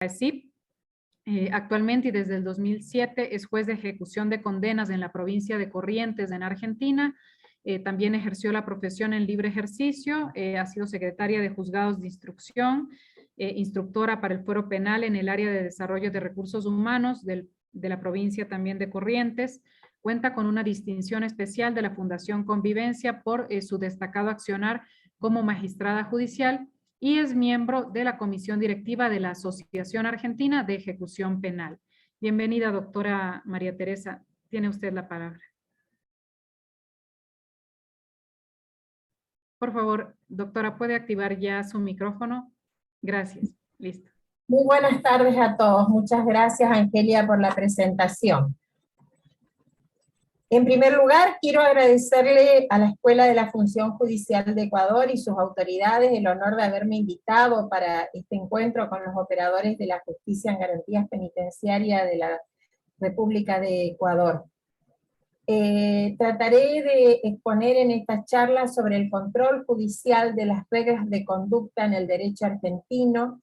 AECIP. Actualmente y desde el 2007 es juez de ejecución de condenas en la provincia de Corrientes, en Argentina. También ejerció la profesión en libre ejercicio, ha sido secretaria de juzgados de instrucción, instructora para el fuero penal en el área de desarrollo de recursos humanos de la provincia también de Corrientes. Cuenta con una distinción especial de la Fundación Convivencia por su destacado accionar como magistrada judicial y es miembro de la Comisión Directiva de la Asociación Argentina de Ejecución Penal. Bienvenida, doctora María Teresa. Tiene usted la palabra. Por favor, doctora, ¿puede activar ya su micrófono? Gracias. Listo. Muy buenas tardes a todos. Muchas gracias, Angelia, por la presentación. En primer lugar, quiero agradecerle a la Escuela de la Función Judicial de Ecuador y sus autoridades el honor de haberme invitado para este encuentro con los operadores de la justicia en garantías penitenciarias de la República de Ecuador. Trataré de exponer en esta charla sobre el control judicial de las reglas de conducta en el derecho argentino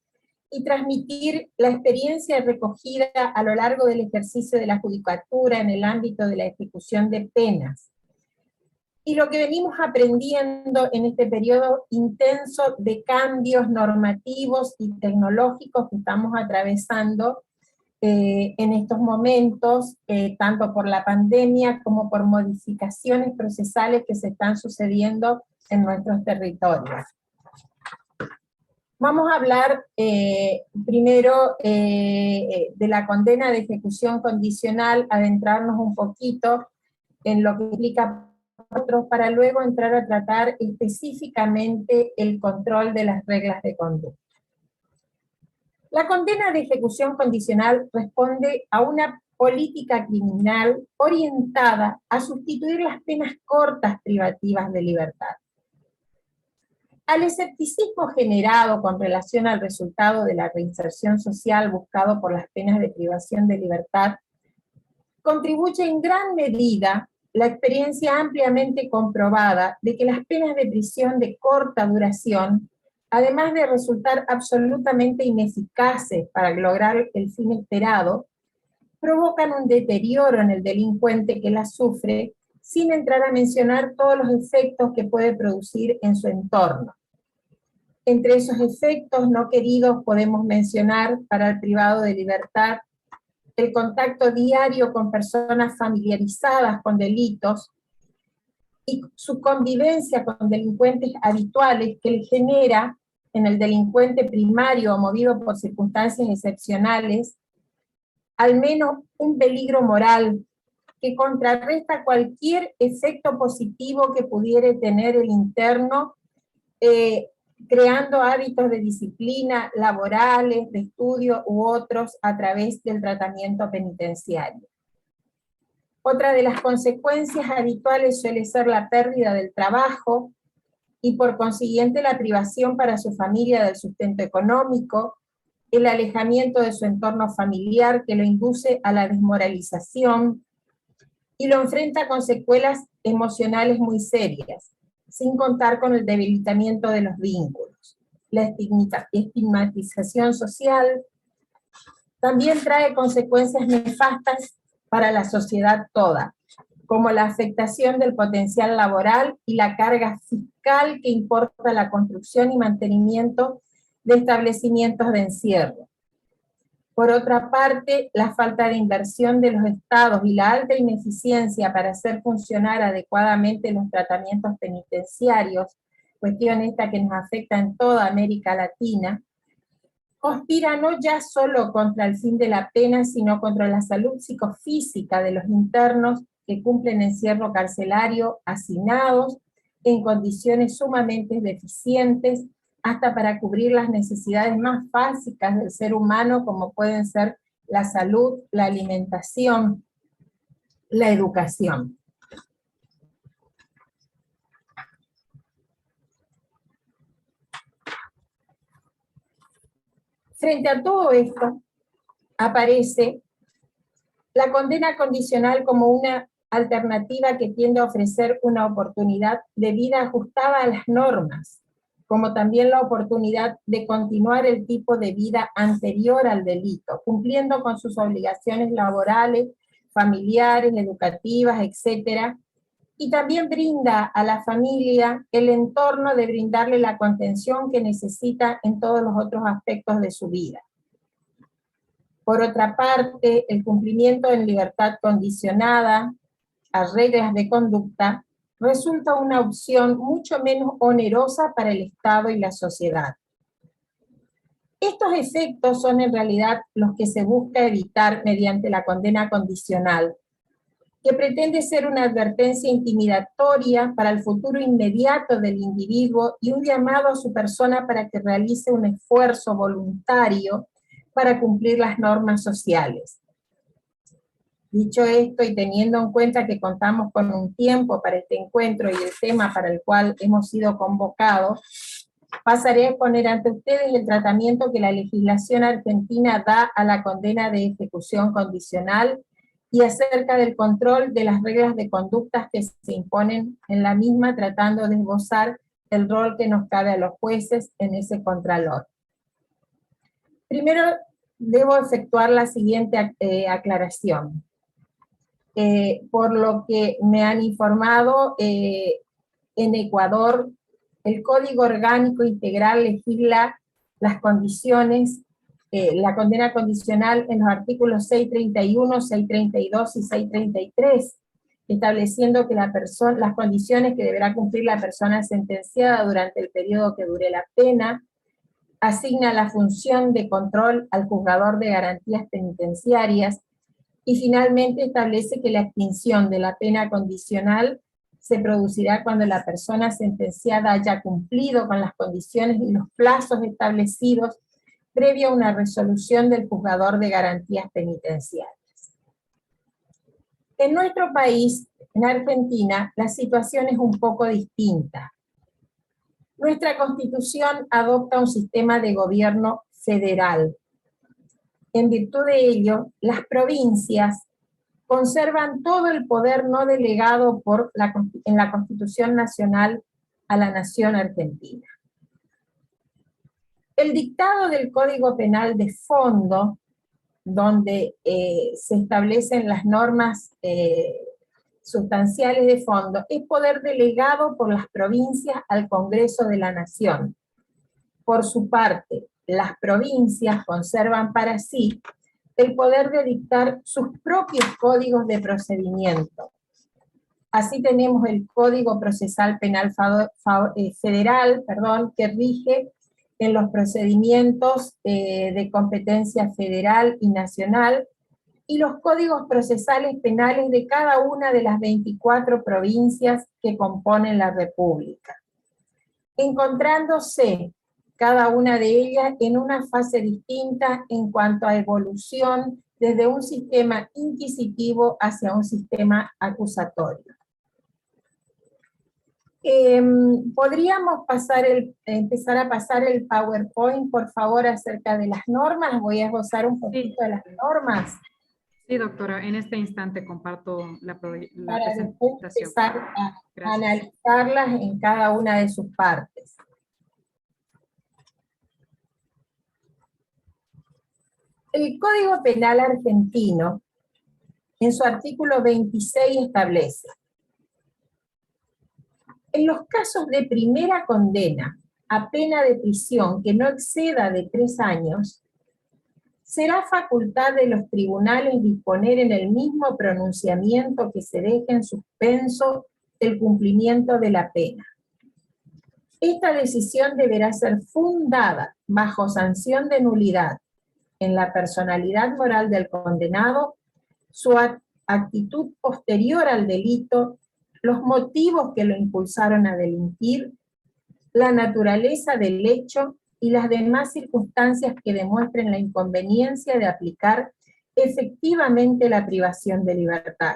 y transmitir la experiencia recogida a lo largo del ejercicio de la judicatura en el ámbito de la ejecución de penas. Y lo que venimos aprendiendo en este periodo intenso de cambios normativos y tecnológicos que estamos atravesando en estos momentos, tanto por la pandemia como por modificaciones procesales que se están sucediendo en nuestros territorios. Vamos a hablar primero de la condena de ejecución condicional, adentrarnos un poquito en lo que implica otros, para luego entrar a tratar específicamente el control de las reglas de conducta. La condena de ejecución condicional responde a una política criminal orientada a sustituir las penas cortas privativas de libertad. Al escepticismo generado con relación al resultado de la reinserción social buscado por las penas de privación de libertad, contribuye en gran medida la experiencia ampliamente comprobada de que las penas de prisión de corta duración, además de resultar absolutamente ineficaces para lograr el fin esperado, provocan un deterioro en el delincuente que las sufre, sin entrar a mencionar todos los efectos que puede producir en su entorno. Entre esos efectos no queridos podemos mencionar para el privado de libertad el contacto diario con personas familiarizadas con delitos y su convivencia con delincuentes habituales que le genera en el delincuente primario o movido por circunstancias excepcionales al menos un peligro moral que contrarresta cualquier efecto positivo que pudiera tener el interno, creando hábitos de disciplina laborales, de estudio u otros a través del tratamiento penitenciario. Otra de las consecuencias habituales suele ser la pérdida del trabajo y por consiguiente la privación para su familia del sustento económico, el alejamiento de su entorno familiar que lo induce a la desmoralización y lo enfrenta con secuelas emocionales muy serias, sin contar con el debilitamiento de los vínculos. La estigmatización social también trae consecuencias nefastas para la sociedad toda, como la afectación del potencial laboral y la carga fiscal que importa la construcción y mantenimiento de establecimientos de encierro. Por otra parte, la falta de inversión de los estados y la alta ineficiencia para hacer funcionar adecuadamente los tratamientos penitenciarios, cuestión esta que nos afecta en toda América Latina, conspira no ya solo contra el fin de la pena, sino contra la salud psicofísica de los internos que cumplen encierro carcelario, hacinados, en condiciones sumamente deficientes, hasta para cubrir las necesidades más básicas del ser humano, como pueden ser la salud, la alimentación, la educación. Frente a todo esto, aparece la condena condicional como una alternativa que tiende a ofrecer una oportunidad de vida ajustada a las normas, como también la oportunidad de continuar el tipo de vida anterior al delito, cumpliendo con sus obligaciones laborales, familiares, educativas, etc. Y también brinda a la familia el entorno de brindarle la contención que necesita en todos los otros aspectos de su vida. Por otra parte, el cumplimiento en libertad condicionada a reglas de conducta resulta una opción mucho menos onerosa para el Estado y la sociedad. Estos efectos son en realidad los que se busca evitar mediante la condena condicional, que pretende ser una advertencia intimidatoria para el futuro inmediato del individuo y un llamado a su persona para que realice un esfuerzo voluntario para cumplir las normas sociales. Dicho esto, y teniendo en cuenta que contamos con un tiempo para este encuentro y el tema para el cual hemos sido convocados, pasaré a exponer ante ustedes el tratamiento que la legislación argentina da a la condena de ejecución condicional y acerca del control de las reglas de conductas que se imponen en la misma, tratando de esbozar el rol que nos cabe a los jueces en ese contralor. Primero, debo efectuar la siguiente aclaración. Por lo que me han informado, en Ecuador el Código Orgánico Integral legisla las condiciones, la condena condicional en los artículos 631, 632 y 633, estableciendo que las condiciones que deberá cumplir la persona sentenciada durante el periodo que dure la pena, asigna la función de control al juzgador de garantías penitenciarias, y finalmente establece que la extinción de la pena condicional se producirá cuando la persona sentenciada haya cumplido con las condiciones y los plazos establecidos previo a una resolución del juzgador de garantías penitenciarias. En nuestro país, en Argentina, la situación es un poco distinta. Nuestra Constitución adopta un sistema de gobierno federal. En virtud de ello, las provincias conservan todo el poder no delegado en la Constitución Nacional a la Nación Argentina. El dictado del Código Penal de fondo, donde se establecen las normas sustanciales de fondo, es poder delegado por las provincias al Congreso de la Nación. Por su parte, las provincias conservan para sí el poder de dictar sus propios códigos de procedimiento. Así tenemos el Código Procesal Penal Federal, que rige en los procedimientos de competencia federal y nacional, y los códigos procesales penales de cada una de las 24 provincias que componen la República, encontrándose cada una de ellas en una fase distinta en cuanto a evolución desde un sistema inquisitivo hacia un sistema acusatorio. ¿Podríamos empezar a pasar el PowerPoint, por favor, acerca de las normas? Voy a esbozar un poquito de las normas. Sí, doctora, en este instante comparto la presentación. Para después empezar a analizarlas en cada una de sus partes. El Código Penal argentino, en su artículo 26, establece: en los casos de primera condena a pena de prisión que no exceda de 3 años, será facultad de los tribunales disponer en el mismo pronunciamiento que se deje en suspenso el cumplimiento de la pena. Esta decisión deberá ser fundada bajo sanción de nulidad en la personalidad moral del condenado, su actitud posterior al delito, los motivos que lo impulsaron a delinquir, la naturaleza del hecho y las demás circunstancias que demuestren la inconveniencia de aplicar efectivamente la privación de libertad.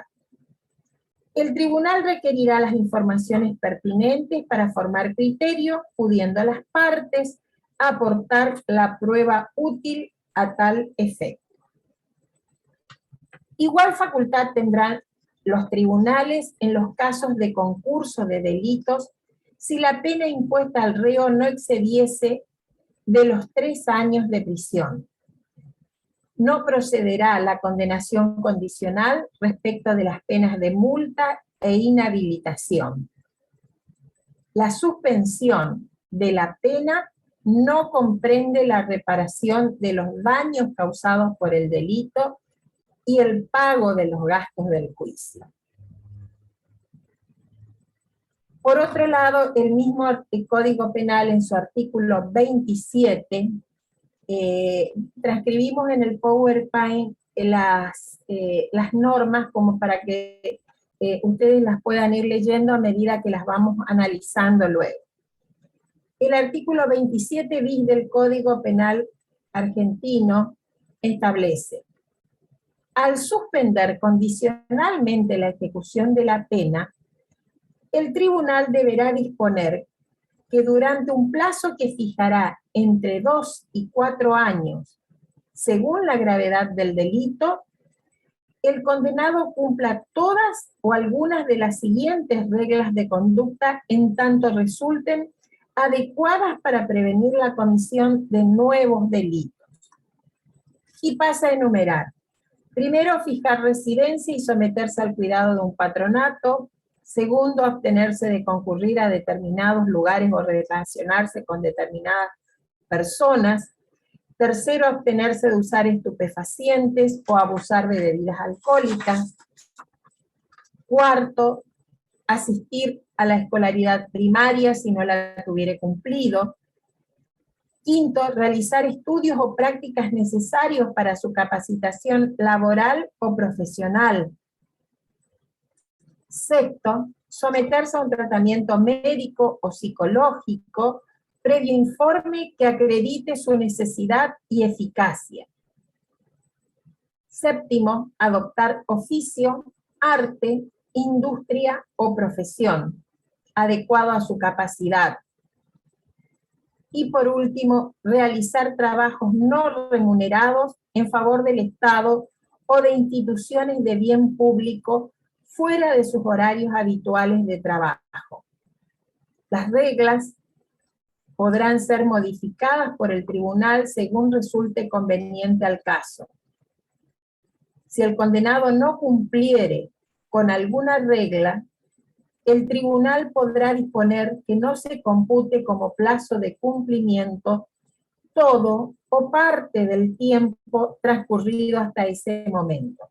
El tribunal requerirá las informaciones pertinentes para formar criterio, pudiendo las partes aportar la prueba útil a tal efecto. Igual facultad tendrán los tribunales en los casos de concurso de delitos si la pena impuesta al reo no excediese de los 3 años de prisión. No procederá la condenación condicional respecto de las penas de multa e inhabilitación. La suspensión de la pena no comprende la reparación de los daños causados por el delito y el pago de los gastos del juicio. Por otro lado, el mismo Código Penal en su artículo 27, transcribimos en el PowerPoint las normas como para que ustedes las puedan ir leyendo a medida que las vamos analizando luego. El artículo 27 bis del Código Penal argentino establece: al suspender condicionalmente la ejecución de la pena, el tribunal deberá disponer que durante un plazo que fijará entre 2 y 4 años, según la gravedad del delito, el condenado cumpla todas o algunas de las siguientes reglas de conducta en tanto resulten adecuadas para prevenir la comisión de nuevos delitos. Y pasa a enumerar: primero, fijar residencia y someterse al cuidado de un patronato. Segundo, abstenerse de concurrir a determinados lugares o relacionarse con determinadas personas. Tercero, abstenerse de usar estupefacientes o abusar de bebidas alcohólicas. Cuarto, asistir a la escolaridad primaria si no la tuviere cumplido. Quinto, realizar estudios o prácticas necesarios para su capacitación laboral o profesional. Sexto, someterse a un tratamiento médico o psicológico previo informe que acredite su necesidad y eficacia. Séptimo, adoptar oficio, arte, industria o profesión, adecuado a su capacidad. Y por último, realizar trabajos no remunerados en favor del Estado o de instituciones de bien público fuera de sus horarios habituales de trabajo. Las reglas podrán ser modificadas por el tribunal según resulte conveniente al caso. Si el condenado no cumpliere con alguna regla, el tribunal podrá disponer que no se compute como plazo de cumplimiento todo o parte del tiempo transcurrido hasta ese momento.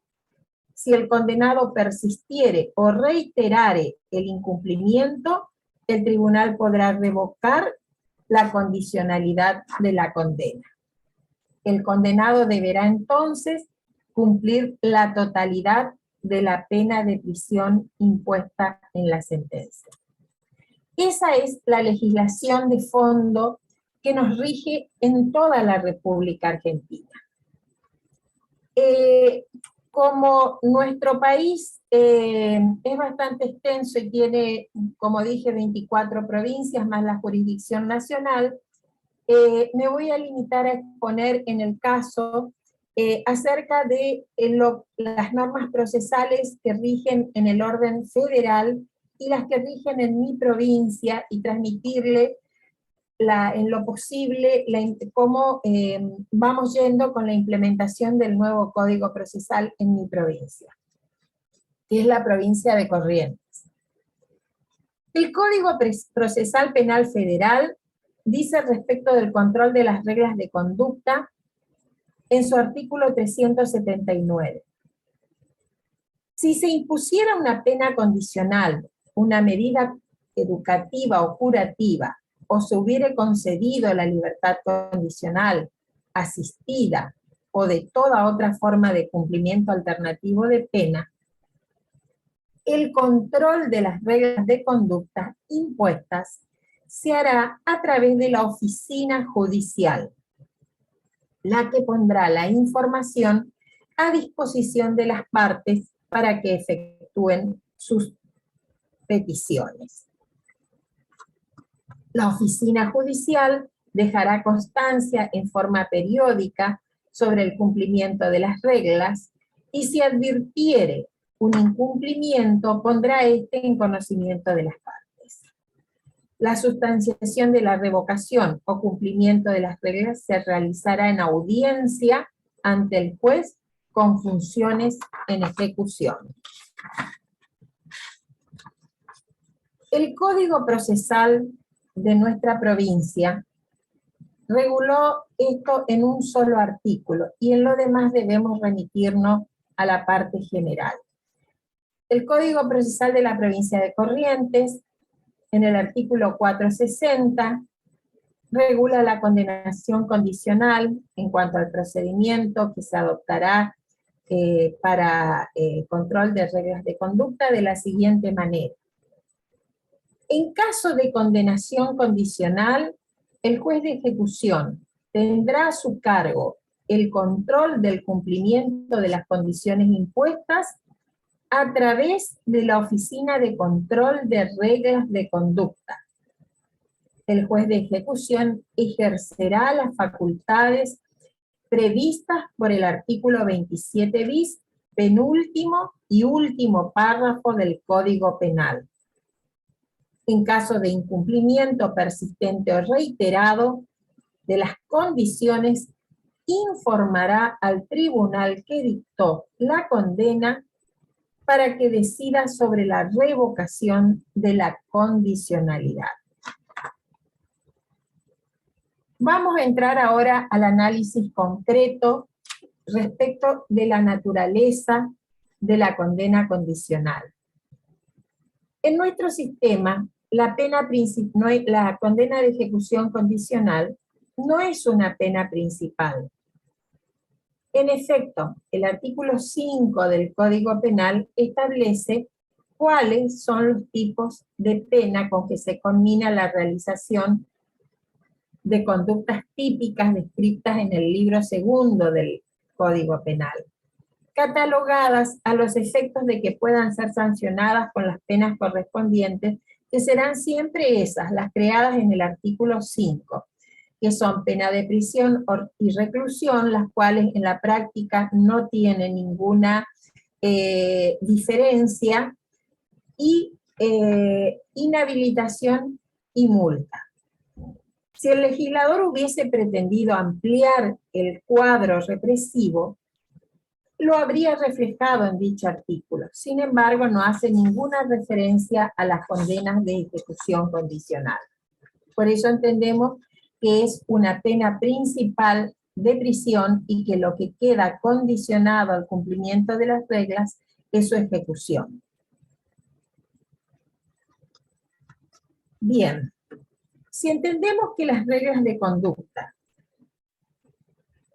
Si el condenado persistiere o reiterare el incumplimiento, el tribunal podrá revocar la condicionalidad de la condena. El condenado deberá entonces cumplir la totalidad de la pena de prisión impuesta en la sentencia. Esa es la legislación de fondo que nos rige en toda la República Argentina. Como nuestro país es bastante extenso y tiene, como dije, 24 provincias más la jurisdicción nacional, me voy a limitar a exponer en el caso acerca de las normas procesales que rigen en el orden federal y las que rigen en mi provincia, y transmitirle en lo posible cómo vamos yendo con la implementación del nuevo Código Procesal en mi provincia, que es la provincia de Corrientes. El Código Procesal Penal Federal dice respecto del control de las reglas de conducta en su artículo 379. Si se impusiera una pena condicional, una medida educativa o curativa, o se hubiere concedido la libertad condicional, asistida, o de toda otra forma de cumplimiento alternativo de pena, el control de las reglas de conducta impuestas se hará a través de la oficina judicial, la que pondrá la información a disposición de las partes para que efectúen sus peticiones. La oficina judicial dejará constancia en forma periódica sobre el cumplimiento de las reglas y si advirtiere un incumplimiento pondrá este en conocimiento de las partes. La sustanciación de la revocación o cumplimiento de las reglas se realizará en audiencia ante el juez con funciones en ejecución. El Código Procesal de nuestra provincia reguló esto en un solo artículo y en lo demás debemos remitirnos a la parte general. El Código Procesal de la provincia de Corrientes, en el artículo 460, regula la condenación condicional en cuanto al procedimiento que se adoptará para control de reglas de conducta de la siguiente manera. En caso de condenación condicional, el juez de ejecución tendrá a su cargo el control del cumplimiento de las condiciones impuestas a través de la Oficina de Control de Reglas de Conducta. El juez de ejecución ejercerá las facultades previstas por el artículo 27 bis, penúltimo y último párrafo del Código Penal. En caso de incumplimiento persistente o reiterado de las condiciones, informará al tribunal que dictó la condena para que decida sobre la revocación de la condicionalidad. Vamos a entrar ahora al análisis concreto respecto de la naturaleza de la condena condicional. En nuestro sistema, la condena de ejecución condicional no es una pena principal. En efecto, el artículo 5 del Código Penal establece cuáles son los tipos de pena con que se conmina la realización de conductas típicas descritas en el libro segundo del Código Penal, catalogadas a los efectos de que puedan ser sancionadas con las penas correspondientes, que serán siempre esas, las creadas en el artículo 5, que son pena de prisión y reclusión, las cuales en la práctica no tienen ninguna diferencia, y inhabilitación y multa. Si el legislador hubiese pretendido ampliar el cuadro represivo, lo habría reflejado en dicho artículo. Sin embargo, no hace ninguna referencia a las condenas de ejecución condicional. Por eso entendemos que es una pena principal de prisión y que lo que queda condicionado al cumplimiento de las reglas es su ejecución. Bien, si entendemos que las reglas de conducta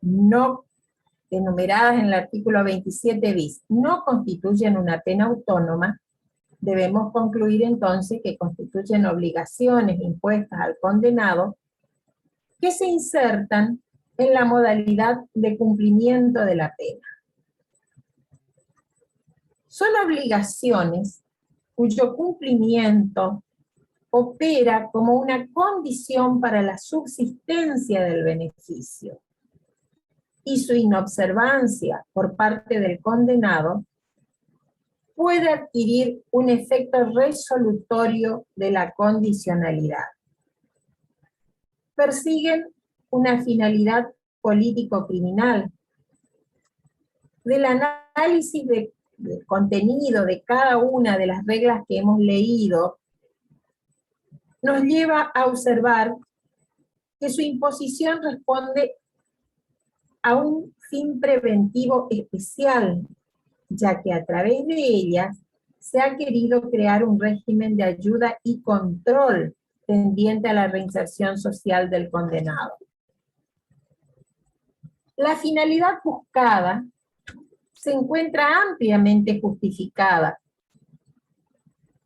no enumeradas en el artículo 27 bis no constituyen una pena autónoma, debemos concluir entonces que constituyen obligaciones impuestas al condenado que se insertan en la modalidad de cumplimiento de la pena. Son obligaciones cuyo cumplimiento opera como una condición para la subsistencia del beneficio, y su inobservancia por parte del condenado puede adquirir un efecto resolutorio de la condicionalidad. Persiguen una finalidad político-criminal. Del análisis del contenido de cada una de las reglas que hemos leído, nos lleva a observar que su imposición responde a un fin preventivo especial, ya que a través de ellas se ha querido crear un régimen de ayuda y control tendiente a la reinserción social del condenado. La finalidad buscada se encuentra ampliamente justificada,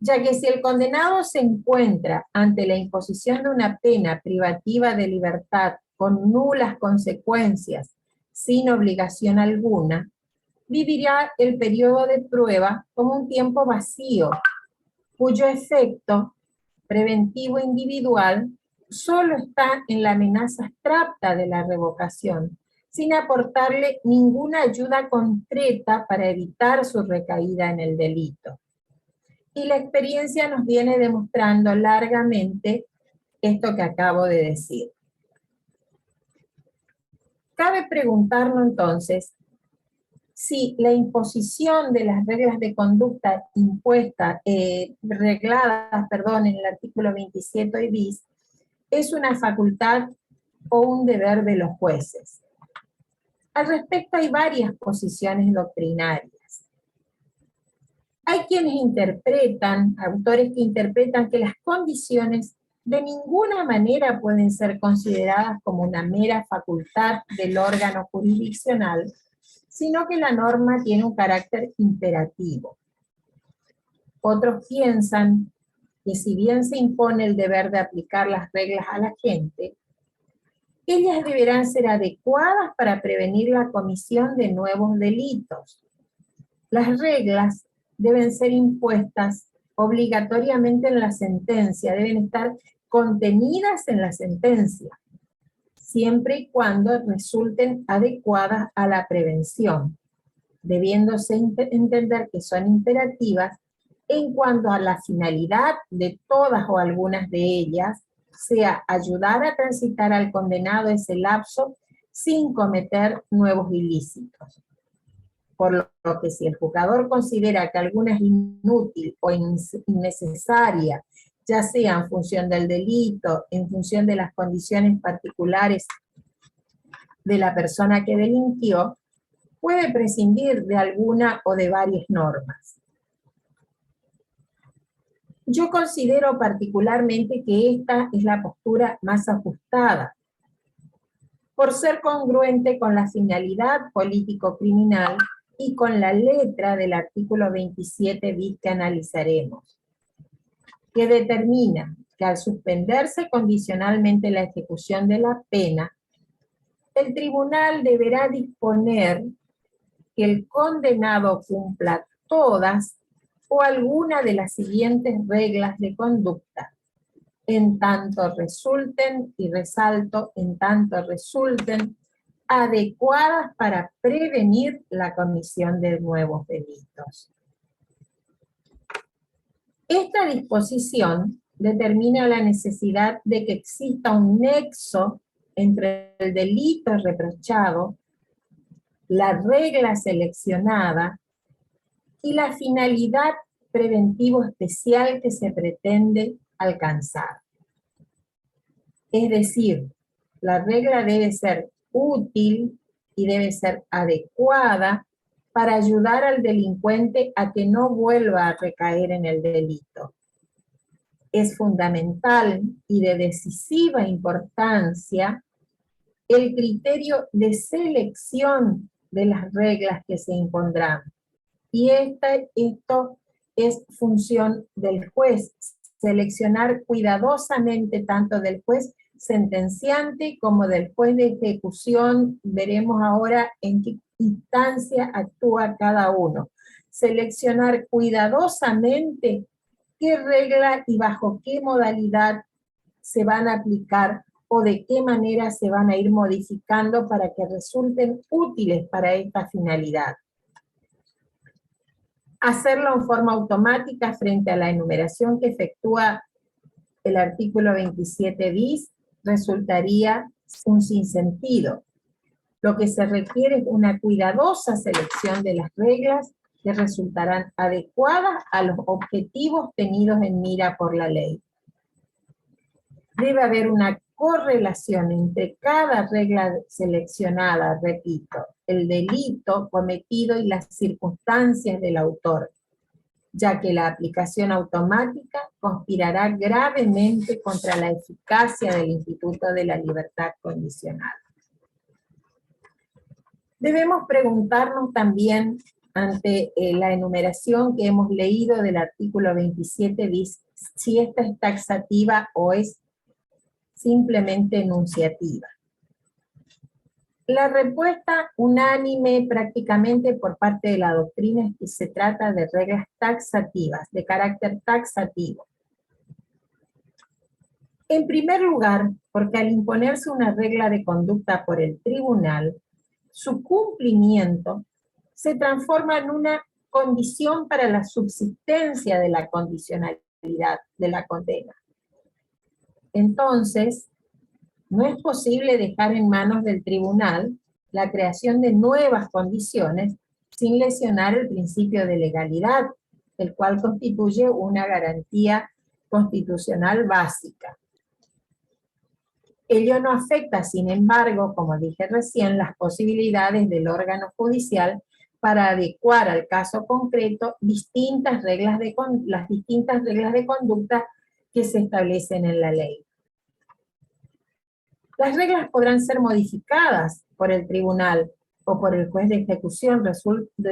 ya que si el condenado se encuentra ante la imposición de una pena privativa de libertad con nulas consecuencias, sin obligación alguna, vivirá el periodo de prueba como un tiempo vacío, cuyo efecto preventivo individual solo está en la amenaza abstracta de la revocación, sin aportarle ninguna ayuda concreta para evitar su recaída en el delito. Y la experiencia nos viene demostrando largamente esto que acabo de decir. Cabe preguntarnos entonces si la imposición de las reglas de conducta regladas en el artículo 27 bis, es una facultad o un deber de los jueces. Al respecto hay varias posiciones doctrinarias. Hay quienes autores que interpretan que las condiciones de ninguna manera pueden ser consideradas como una mera facultad del órgano jurisdiccional, sino que la norma tiene un carácter imperativo. Otros piensan que si bien se impone el deber de aplicar las reglas a la gente, ellas deberán ser adecuadas para prevenir la comisión de nuevos delitos. Las reglas deben ser impuestas obligatoriamente en la sentencia, deben estar contenidas en la sentencia, siempre y cuando resulten adecuadas a la prevención, debiéndose entender que son imperativas en cuanto a la finalidad de todas o algunas de ellas, sea ayudar a transitar al condenado ese lapso sin cometer nuevos ilícitos. Por lo que si el juzgador considera que alguna es inútil o innecesaria, ya sea en función del delito, en función de las condiciones particulares de la persona que delinquió, puede prescindir de alguna o de varias normas. Yo considero particularmente que esta es la postura más ajustada, por ser congruente con la finalidad político-criminal y con la letra del artículo 27 bis que analizaremos, que determina que al suspenderse condicionalmente la ejecución de la pena, el tribunal deberá disponer que el condenado cumpla todas o alguna de las siguientes reglas de conducta, en tanto resulten, y resalto, en tanto resulten adecuadas para prevenir la comisión de nuevos delitos. Esta disposición determina la necesidad de que exista un nexo entre el delito reprochado, la regla seleccionada y la finalidad preventivo especial que se pretende alcanzar. Es decir, la regla debe ser útil y debe ser adecuada para ayudar al delincuente a que no vuelva a recaer en el delito. Es fundamental y de decisiva importancia el criterio de selección de las reglas que se impondrán. Y esto es función del juez, seleccionar cuidadosamente tanto del juez sentenciante como del juez de ejecución. Veremos ahora en qué instancia actúa cada uno. Seleccionar cuidadosamente qué regla y bajo qué modalidad se van a aplicar o de qué manera se van a ir modificando para que resulten útiles para esta finalidad. Hacerlo en forma automática frente a la enumeración que efectúa el artículo 27 bis resultaría un sinsentido. Lo que se requiere es una cuidadosa selección de las reglas que resultarán adecuadas a los objetivos tenidos en mira por la ley. Debe haber una correlación entre cada regla seleccionada, repito, el delito cometido y las circunstancias del autor, ya que la aplicación automática conspirará gravemente contra la eficacia del instituto de la libertad condicional. Debemos preguntarnos también, ante la enumeración que hemos leído del artículo 27 bis, si esta es taxativa o es simplemente enunciativa. La respuesta unánime prácticamente por parte de la doctrina es que se trata de reglas taxativas, de carácter taxativo. En primer lugar, porque al imponerse una regla de conducta por el tribunal, su cumplimiento se transforma en una condición para la subsistencia de la condicionalidad de la condena. Entonces, no es posible dejar en manos del tribunal la creación de nuevas condiciones sin lesionar el principio de legalidad, el cual constituye una garantía constitucional básica. Ello no afecta, sin embargo, como dije recién, las posibilidades del órgano judicial para adecuar al caso concreto las distintas reglas de conducta que se establecen en la ley. Las reglas podrán ser modificadas por el tribunal o por el juez de ejecución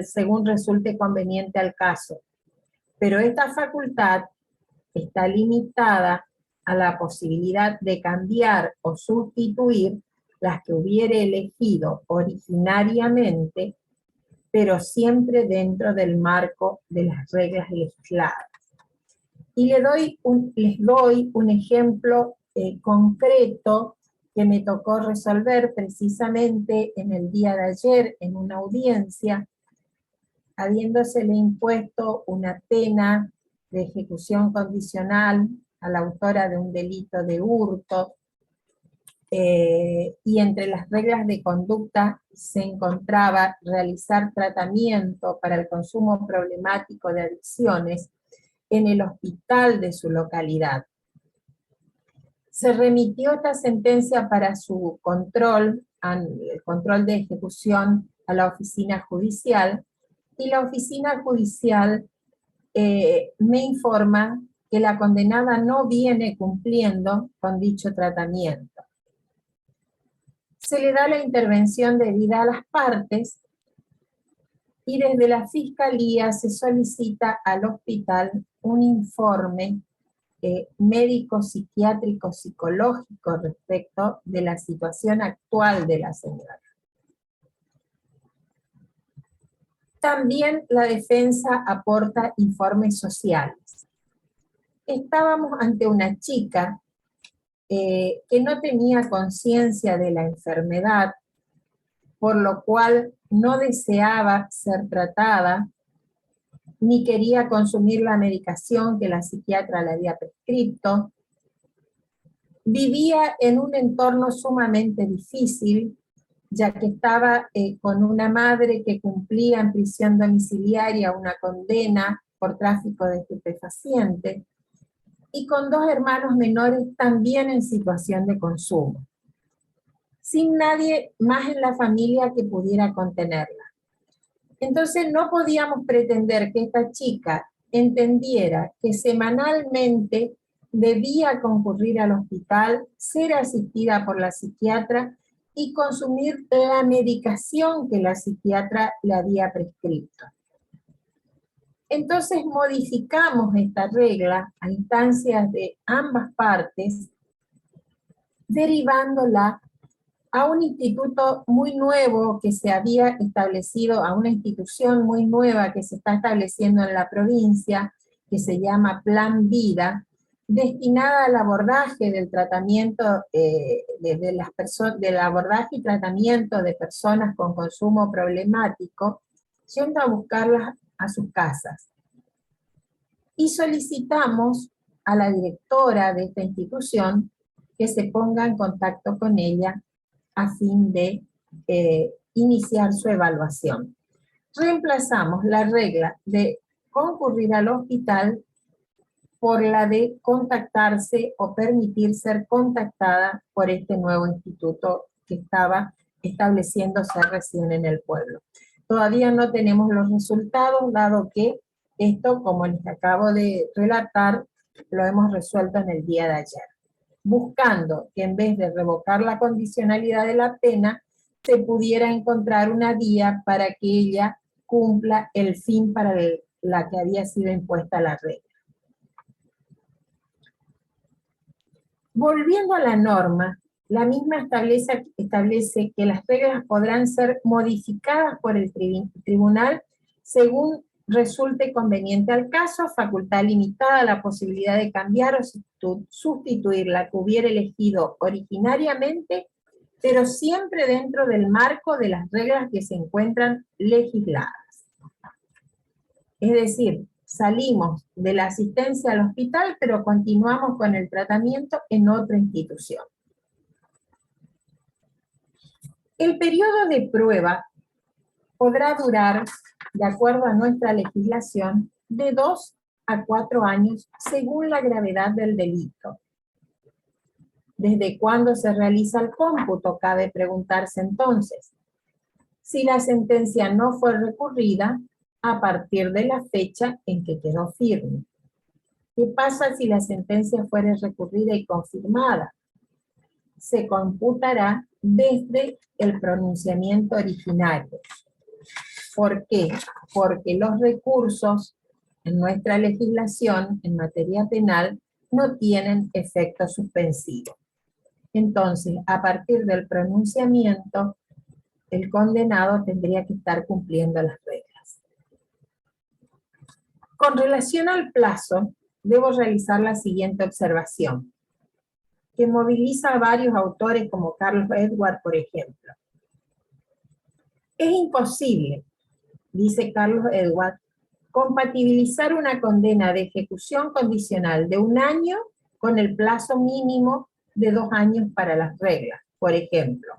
según resulte conveniente al caso, pero esta facultad está limitada a la posibilidad de cambiar o sustituir las que hubiere elegido originariamente, pero siempre dentro del marco de las reglas legisladas. Y les doy un ejemplo concreto que me tocó resolver precisamente en el día de ayer en una audiencia, habiéndosele impuesto una pena de ejecución condicional a la autora de un delito de hurto, y entre las reglas de conducta se encontraba realizar tratamiento para el consumo problemático de adicciones en el hospital de su localidad. Se remitió esta sentencia para su control, el control de ejecución a la oficina judicial, y la oficina judicial me informa que la condenada no viene cumpliendo con dicho tratamiento. Se le da la intervención debida a las partes y desde la Fiscalía se solicita al hospital un informe médico, psiquiátrico, psicológico respecto de la situación actual de la señora. También la defensa aporta informes sociales. Estábamos ante una chica que no tenía conciencia de la enfermedad, por lo cual no deseaba ser tratada, ni quería consumir la medicación que la psiquiatra le había prescrito. Vivía en un entorno sumamente difícil, ya que estaba con una madre que cumplía en prisión domiciliaria una condena por tráfico de estupefacientes, y con dos hermanos menores también en situación de consumo, sin nadie más en la familia que pudiera contenerla. Entonces no podíamos pretender que esta chica entendiera que semanalmente debía concurrir al hospital, ser asistida por la psiquiatra y consumir la medicación que la psiquiatra le había prescrito. Entonces modificamos esta regla a instancias de ambas partes, derivándola a un instituto muy nuevo que se había establecido, a una institución muy nueva que se está estableciendo en la provincia, que se llama Plan Vida, destinada al abordaje del tratamiento del abordaje y tratamiento de personas con consumo problemático, yendo a buscarlas a sus casas. Y solicitamos a la directora de esta institución que se ponga en contacto con ella a fin de iniciar su evaluación. Reemplazamos la regla de concurrir al hospital por la de contactarse o permitir ser contactada por este nuevo instituto que estaba estableciéndose recién en el pueblo. Todavía no tenemos los resultados, dado que esto, como les acabo de relatar, lo hemos resuelto en el día de ayer, buscando que en vez de revocar la condicionalidad de la pena, se pudiera encontrar una vía para que ella cumpla el fin para la que había sido impuesta la regla. Volviendo a la norma, la misma establece que las reglas podrán ser modificadas por el tribunal según resulte conveniente al caso, facultad limitada a la posibilidad de cambiar o sustituir la que hubiera elegido originariamente, pero siempre dentro del marco de las reglas que se encuentran legisladas. Es decir, salimos de la asistencia al hospital, pero continuamos con el tratamiento en otra institución. El periodo de prueba podrá durar, de acuerdo a nuestra legislación, de 2 a 4 años según la gravedad del delito. ¿Desde cuándo se realiza el cómputo? Cabe preguntarse entonces. Si la sentencia no fue recurrida, a partir de la fecha en que quedó firme. ¿Qué pasa si la sentencia fuere recurrida y confirmada? Se computará desde el pronunciamiento originario. ¿Por qué? Porque los recursos en nuestra legislación en materia penal no tienen efecto suspensivo. Entonces, a partir del pronunciamiento, el condenado tendría que estar cumpliendo las reglas. Con relación al plazo, debo realizar la siguiente observación, que moviliza a varios autores como Carlos Edward, por ejemplo. Es imposible, dice Carlos Edward, compatibilizar una condena de ejecución condicional de 1 año con el plazo mínimo de 2 años para las reglas, por ejemplo.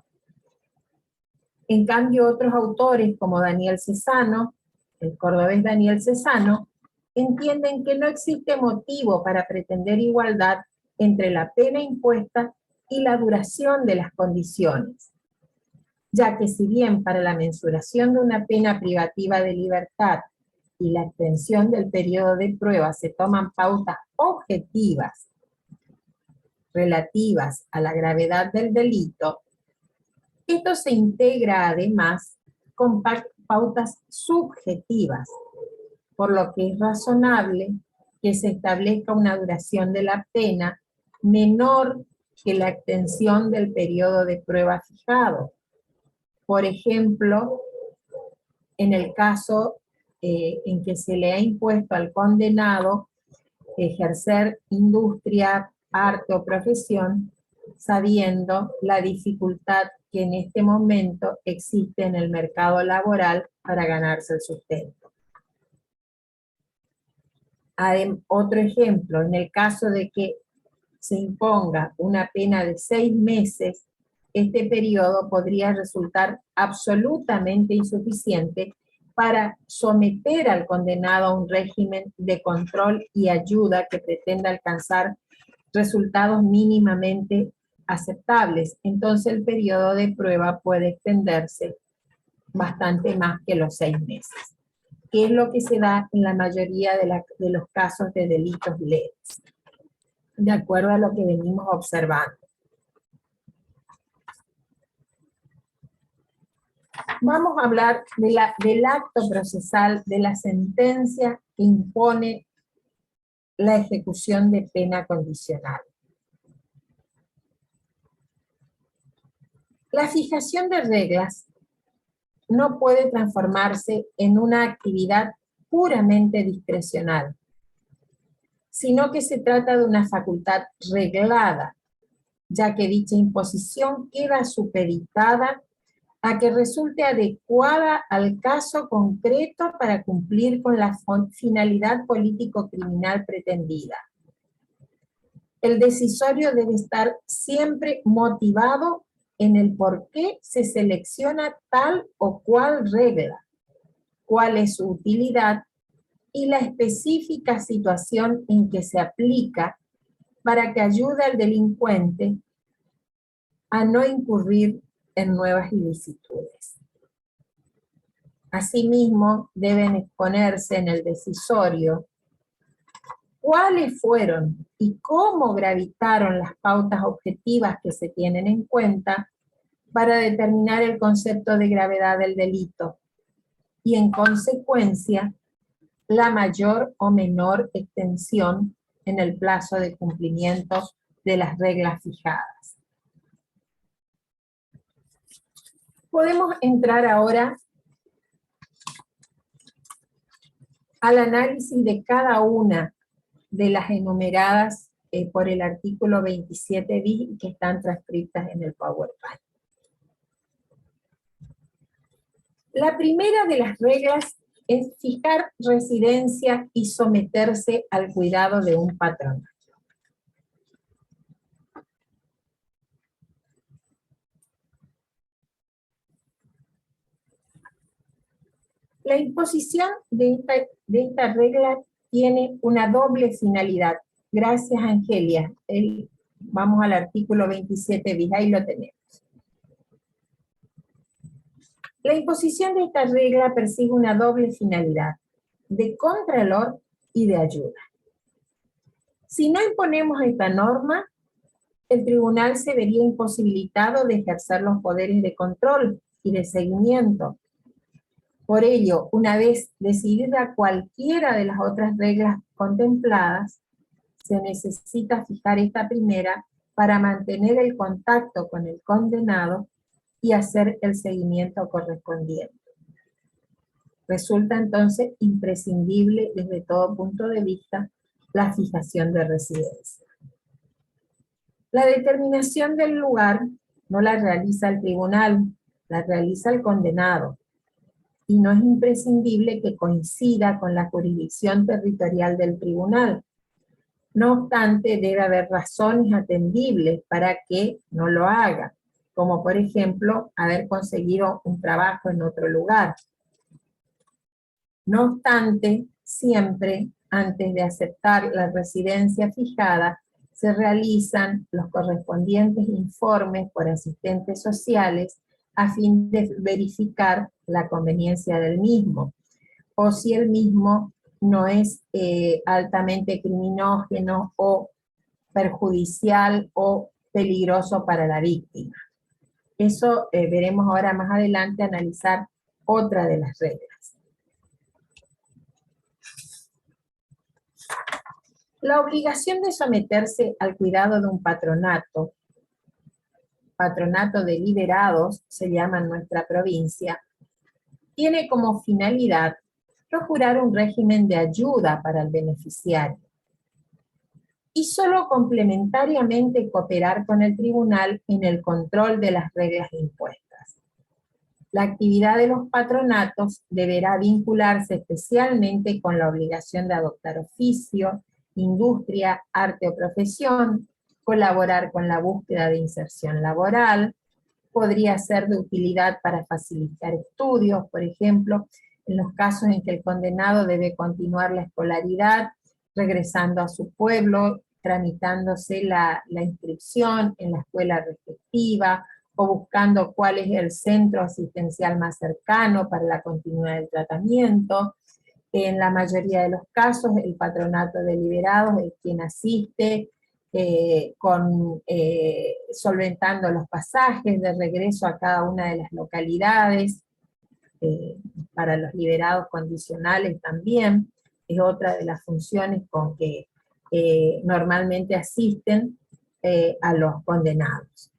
En cambio, otros autores como Daniel Cesano, el cordobés Daniel Cesano, entienden que no existe motivo para pretender igualdad entre la pena impuesta y la duración de las condiciones, ya que si bien para la mensuración de una pena privativa de libertad y la extensión del periodo de prueba se toman pautas objetivas relativas a la gravedad del delito, esto se integra además con pautas subjetivas, por lo que es razonable que se establezca una duración de la pena menor que la extensión del periodo de prueba fijado. Por ejemplo, en el caso en que se le ha impuesto al condenado ejercer industria, arte o profesión, sabiendo la dificultad que en este momento existe en el mercado laboral para ganarse el sustento. Otro ejemplo, en el caso de que se imponga una pena de 6 meses, este periodo podría resultar absolutamente insuficiente para someter al condenado a un régimen de control y ayuda que pretenda alcanzar resultados mínimamente aceptables. Entonces el periodo de prueba puede extenderse bastante más que los 6 meses, que es lo que se da en la mayoría de los casos de delitos leves, de acuerdo a lo que venimos observando. Vamos a hablar del acto procesal, de la sentencia que impone la ejecución de pena condicional. La fijación de reglas no puede transformarse en una actividad puramente discrecional, sino que se trata de una facultad reglada, ya que dicha imposición queda supeditada a que resulte adecuada al caso concreto para cumplir con la finalidad político-criminal pretendida. El decisorio debe estar siempre motivado en el por qué se selecciona tal o cual regla, cuál es su utilidad y la específica situación en que se aplica para que ayude al delincuente a no incurrir en nuevas ilicitudes. Asimismo, deben exponerse en el decisorio cuáles fueron y cómo gravitaron las pautas objetivas que se tienen en cuenta para determinar el concepto de gravedad del delito y, en consecuencia, la mayor o menor extensión en el plazo de cumplimiento de las reglas fijadas. Podemos entrar ahora al análisis de cada una de las enumeradas por el artículo 27 bis que están transcritas en el PowerPoint. La primera de las reglas es fijar residencia y someterse al cuidado de un patronato. La imposición de esta regla tiene una doble finalidad. Gracias, Angelia. Vamos al artículo 27 bis, ahí lo tenemos. La imposición de esta regla persigue una doble finalidad, de contralor y de ayuda. Si no imponemos esta norma, el tribunal se vería imposibilitado de ejercer los poderes de control y de seguimiento. Por ello, una vez decidida cualquiera de las otras reglas contempladas, se necesita fijar esta primera para mantener el contacto con el condenado y hacer el seguimiento correspondiente. Resulta entonces imprescindible desde todo punto de vista la fijación de residencia. La determinación del lugar no la realiza el tribunal, la realiza el condenado, y no es imprescindible que coincida con la jurisdicción territorial del tribunal. No obstante, debe haber razones atendibles para que no lo haga, como por ejemplo, haber conseguido un trabajo en otro lugar. No obstante, siempre, antes de aceptar la residencia fijada, se realizan los correspondientes informes por asistentes sociales a fin de verificar la conveniencia del mismo, o si el mismo no es altamente criminógeno o perjudicial o peligroso para la víctima. Eso veremos ahora más adelante analizar otra de las reglas. La obligación de someterse al cuidado de un patronato de liberados, se llama en nuestra provincia, tiene como finalidad procurar un régimen de ayuda para el beneficiario y solo complementariamente cooperar con el tribunal en el control de las reglas impuestas. La actividad de los patronatos deberá vincularse especialmente con la obligación de adoptar oficio, industria, arte o profesión, colaborar con la búsqueda de inserción laboral, podría ser de utilidad para facilitar estudios, por ejemplo, en los casos en que el condenado debe continuar la escolaridad, regresando a su pueblo, tramitándose la inscripción en la escuela respectiva, o buscando cuál es el centro asistencial más cercano para la continuidad del tratamiento. En la mayoría de los casos, el patronato de liberados es quien asiste, solventando los pasajes de regreso a cada una de las localidades, para los liberados condicionales también, es otra de las funciones con que normalmente asisten a los condenados.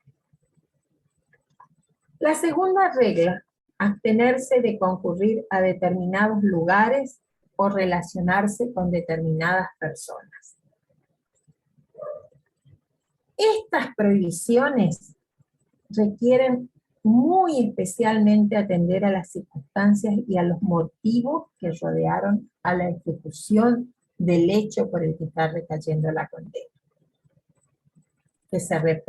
La segunda regla, abstenerse de concurrir a determinados lugares o relacionarse con determinadas personas. Estas prohibiciones requieren muy especialmente atender a las circunstancias y a los motivos que rodearon a la ejecución del hecho por el que está recayendo la condena. Que se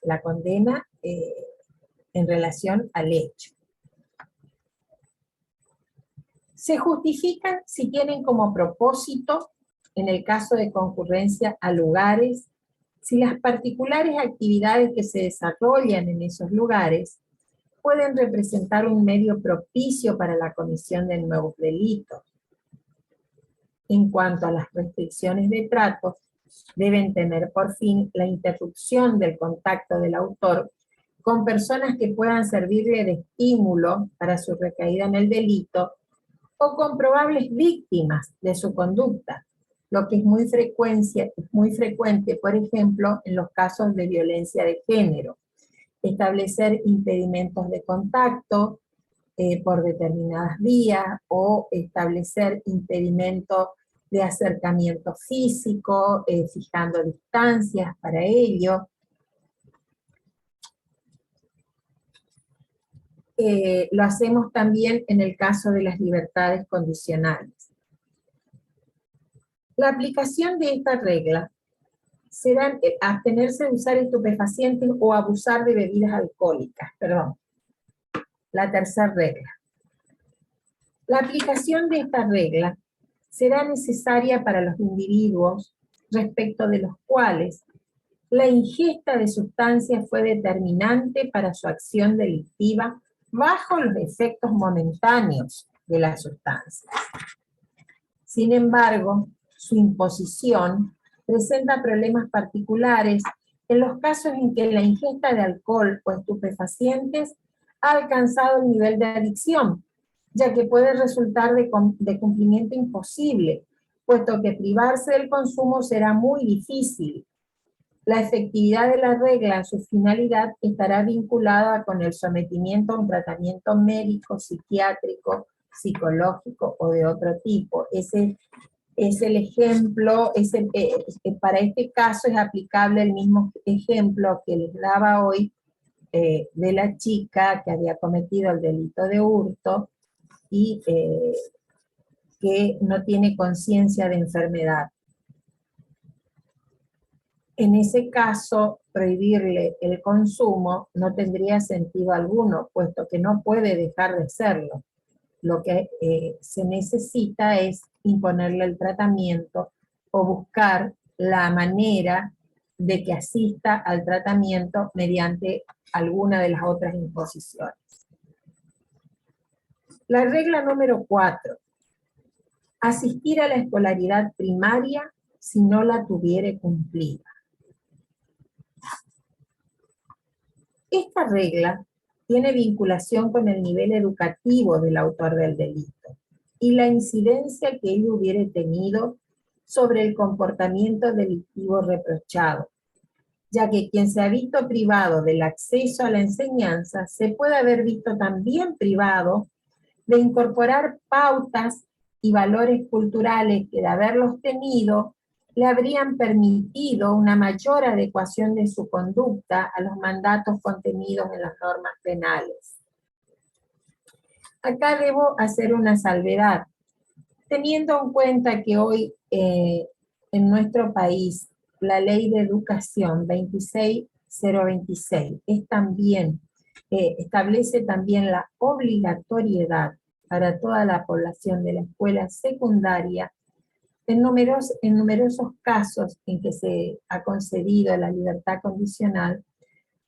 la condena en relación al hecho. Se justifican si tienen como propósito, en el caso de concurrencia a lugares, si las particulares actividades que se desarrollan en esos lugares pueden representar un medio propicio para la comisión de nuevos delitos. En cuanto a las restricciones de trato, deben tener por fin la interrupción del contacto del autor con personas que puedan servirle de estímulo para su recaída en el delito o con probables víctimas de su conducta, lo que es muy frecuente, por ejemplo, en los casos de violencia de género. Establecer impedimentos de contacto por determinadas vías o establecer impedimentos de acercamiento físico, fijando distancias para ello. lo hacemos también en el caso de las libertades condicionales. La aplicación de esta regla será abstenerse de usar estupefacientes o abusar de bebidas alcohólicas. Perdón. La tercera regla. La aplicación de esta regla será necesaria para los individuos respecto de los cuales la ingesta de sustancias fue determinante para su acción delictiva bajo los efectos momentáneos de las sustancias. Sin embargo, su imposición presenta problemas particulares en los casos en que la ingesta de alcohol o estupefacientes ha alcanzado el nivel de adicción, ya que puede resultar de cumplimiento imposible, puesto que privarse del consumo será muy difícil. La efectividad de la regla, su finalidad, estará vinculada con el sometimiento a un tratamiento médico, psiquiátrico, psicológico o de otro tipo. Ese es el ejemplo, para este caso es aplicable el mismo ejemplo que les daba hoy de la chica que había cometido el delito de hurto y que no tiene conciencia de enfermedad. En ese caso, prohibirle el consumo no tendría sentido alguno, puesto que no puede dejar de hacerlo. Lo que se necesita es imponerle el tratamiento o buscar la manera de que asista al tratamiento mediante alguna de las otras imposiciones. La regla número 4. Asistir a la escolaridad primaria si no la tuviere cumplida. Esta regla tiene vinculación con el nivel educativo del autor del delito y la incidencia que ello hubiere tenido sobre el comportamiento delictivo reprochado, ya que quien se ha visto privado del acceso a la enseñanza se puede haber visto también privado de incorporar pautas y valores culturales que de haberlos tenido le habrían permitido una mayor adecuación de su conducta a los mandatos contenidos en las normas penales. Acá debo hacer una salvedad, teniendo en cuenta que hoy en nuestro país la Ley de Educación 26026 es también, establece también la obligatoriedad para toda la población de la escuela secundaria. En numerosos casos en que se ha concedido la libertad condicional,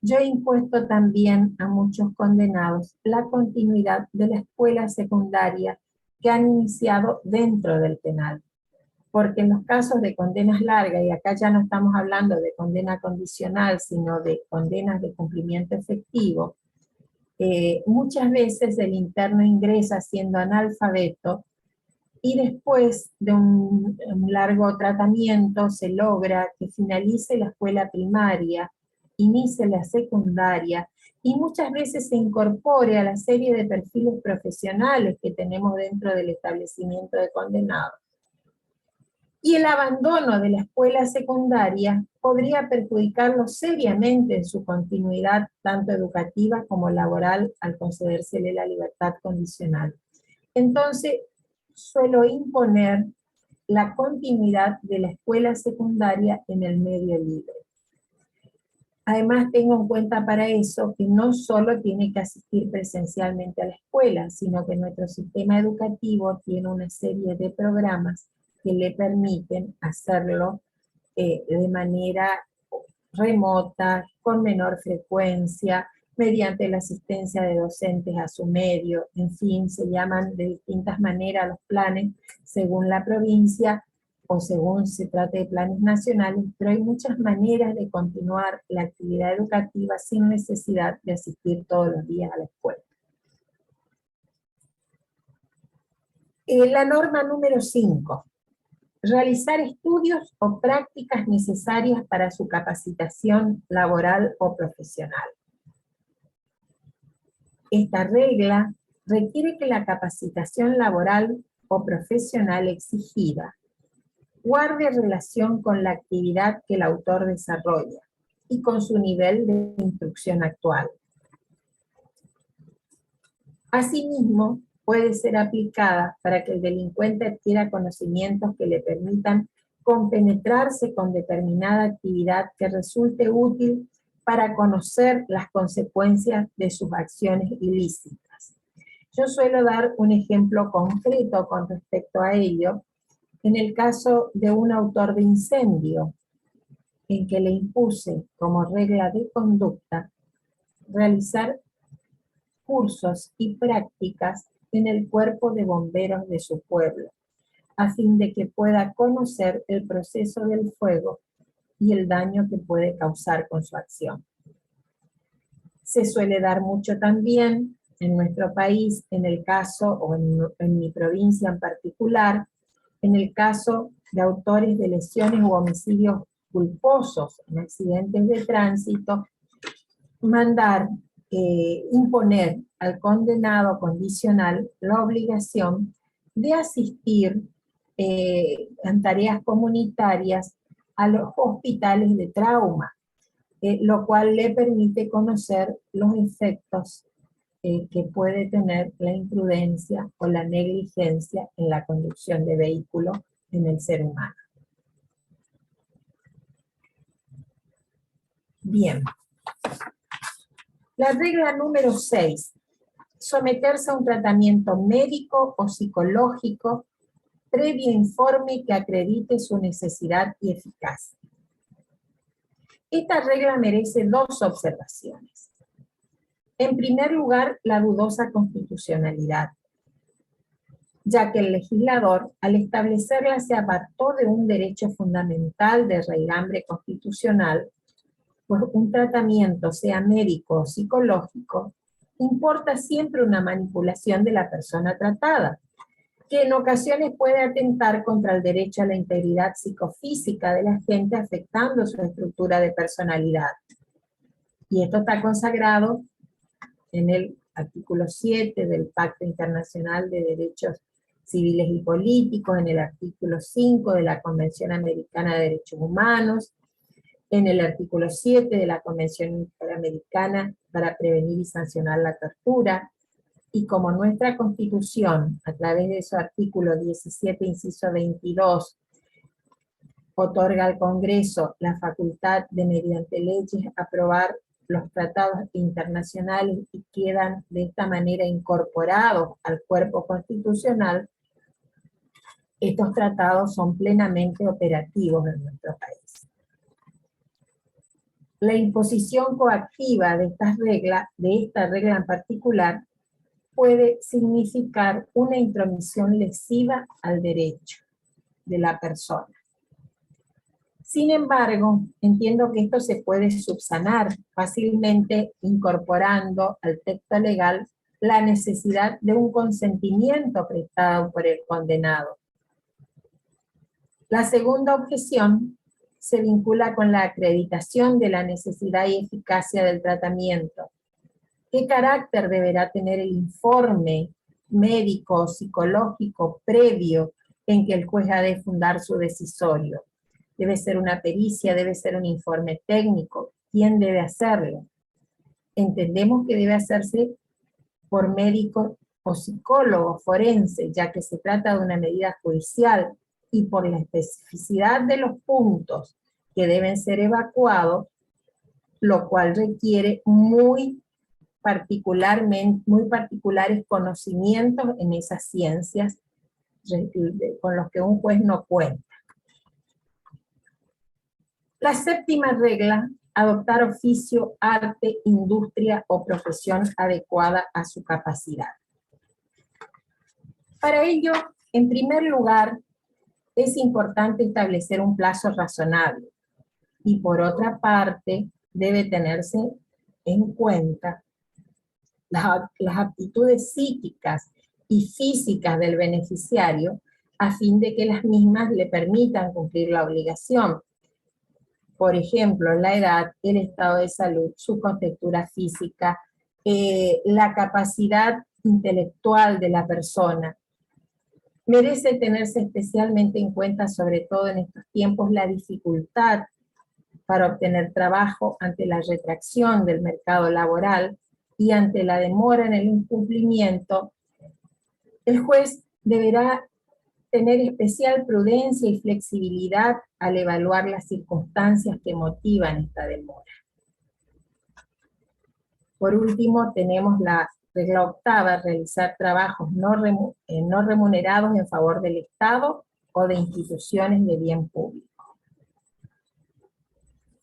yo he impuesto también a muchos condenados la continuidad de la escuela secundaria que han iniciado dentro del penal. Porque en los casos de condenas largas, y acá ya no estamos hablando de condena condicional, sino de condenas de cumplimiento efectivo, muchas veces el interno ingresa siendo analfabeto y después de un largo tratamiento se logra que finalice la escuela primaria, inicie la secundaria y muchas veces se incorpore a la serie de perfiles profesionales que tenemos dentro del establecimiento de condenados. Y el abandono de la escuela secundaria podría perjudicarlo seriamente en su continuidad tanto educativa como laboral al concedérsele la libertad condicional. Entonces, suelo imponer la continuidad de la escuela secundaria en el medio libre. Además, tengo en cuenta para eso que no solo tiene que asistir presencialmente a la escuela, sino que nuestro sistema educativo tiene una serie de programas que le permiten hacerlo de manera remota, con menor frecuencia, mediante la asistencia de docentes a su medio, en fin, se llaman de distintas maneras los planes según la provincia o según se trate de planes nacionales, pero hay muchas maneras de continuar la actividad educativa sin necesidad de asistir todos los días a la escuela. La norma número 5. Realizar estudios o prácticas necesarias para su capacitación laboral o profesional. Esta regla requiere que la capacitación laboral o profesional exigida guarde relación con la actividad que el autor desarrolla y con su nivel de instrucción actual. Asimismo, puede ser aplicada para que el delincuente adquiera conocimientos que le permitan compenetrarse con determinada actividad que resulte útil para conocer las consecuencias de sus acciones ilícitas. Yo suelo dar un ejemplo concreto con respecto a ello, en el caso de un autor de incendio, en que le impuse como regla de conducta realizar cursos y prácticas en el cuerpo de bomberos de su pueblo, a fin de que pueda conocer el proceso del fuego y el daño que puede causar con su acción. Se suele dar mucho también en nuestro país, en el caso, o en mi provincia en particular, en el caso de autores de lesiones u homicidios culposos en accidentes de tránsito, mandar, imponer al condenado condicional la obligación de asistir en tareas comunitarias a los hospitales de trauma, lo cual le permite conocer los efectos que puede tener la imprudencia o la negligencia en la conducción de vehículos en el ser humano. Bien. La regla número 6. Someterse a un tratamiento médico o psicológico previo informe que acredite su necesidad y eficacia. Esta regla merece dos observaciones. En primer lugar, la dudosa constitucionalidad, ya que el legislador, al establecerla, se apartó de un derecho fundamental de raigambre constitucional, pues un tratamiento, sea médico o psicológico, importa siempre una manipulación de la persona tratada, que en ocasiones puede atentar contra el derecho a la integridad psicofísica de la gente, afectando su estructura de personalidad. Y esto está consagrado en el artículo 7 del Pacto Internacional de Derechos Civiles y Políticos, en el artículo 5 de la Convención Americana de Derechos Humanos, en el artículo 7 de la Convención Interamericana para prevenir y sancionar la tortura, y como nuestra Constitución, a través de su artículo 17, inciso 22, otorga al Congreso la facultad de, mediante leyes, aprobar los tratados internacionales y quedan de esta manera incorporados al cuerpo constitucional, estos tratados son plenamente operativos en nuestro país. La imposición coactiva de esta regla en particular, puede significar una intromisión lesiva al derecho de la persona. Sin embargo, entiendo que esto se puede subsanar fácilmente incorporando al texto legal la necesidad de un consentimiento prestado por el condenado. La segunda objeción se vincula con la acreditación de la necesidad y eficacia del tratamiento. ¿Qué carácter deberá tener el informe médico o psicológico previo en que el juez ha de fundar su decisorio? ¿Debe ser una pericia? ¿Debe ser un informe técnico? ¿Quién debe hacerlo? Entendemos que debe hacerse por médico o psicólogo forense, ya que se trata de una medida judicial, y por la especificidad de los puntos que deben ser evacuados, lo cual requiere muy particulares conocimientos en esas ciencias con los que un juez no cuenta. La séptima regla, adoptar oficio, arte, industria o profesión adecuada a su capacidad. Para ello, en primer lugar, es importante establecer un plazo razonable y por otra parte, debe tenerse en cuenta las aptitudes psíquicas y físicas del beneficiario a fin de que las mismas le permitan cumplir la obligación. Por ejemplo, la edad, el estado de salud, su contextura física, la capacidad intelectual de la persona. Merece tenerse especialmente en cuenta, sobre todo en estos tiempos, la dificultad para obtener trabajo ante la retracción del mercado laboral y ante la demora en el incumplimiento, el juez deberá tener especial prudencia y flexibilidad al evaluar las circunstancias que motivan esta demora. Por último, tenemos la regla octava, realizar trabajos no remunerados en favor del Estado o de instituciones de bien público.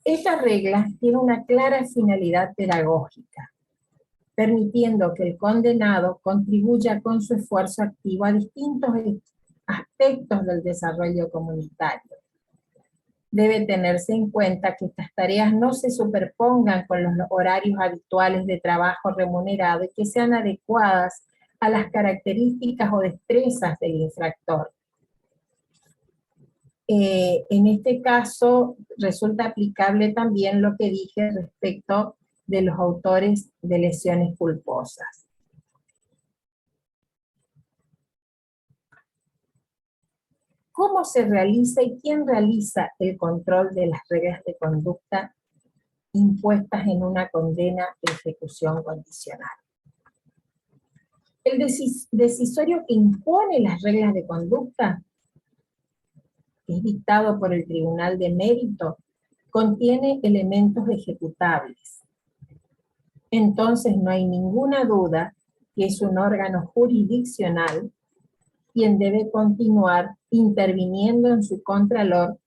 Esta regla tiene una clara finalidad pedagógica, permitiendo que el condenado contribuya con su esfuerzo activo a distintos aspectos del desarrollo comunitario. Debe tenerse en cuenta que estas tareas no se superpongan con los horarios habituales de trabajo remunerado y que sean adecuadas a las características o destrezas del infractor. En este caso resulta aplicable también lo que dije respecto de los autores de lesiones culposas. ¿Cómo se realiza y quién realiza el control de las reglas de conducta impuestas en una condena de ejecución condicional? El decisorio que impone las reglas de conducta, que es dictado por el Tribunal de Mérito, contiene elementos ejecutables. Entonces no hay ninguna duda que es un órgano jurisdiccional quien debe continuar interviniendo en su contralor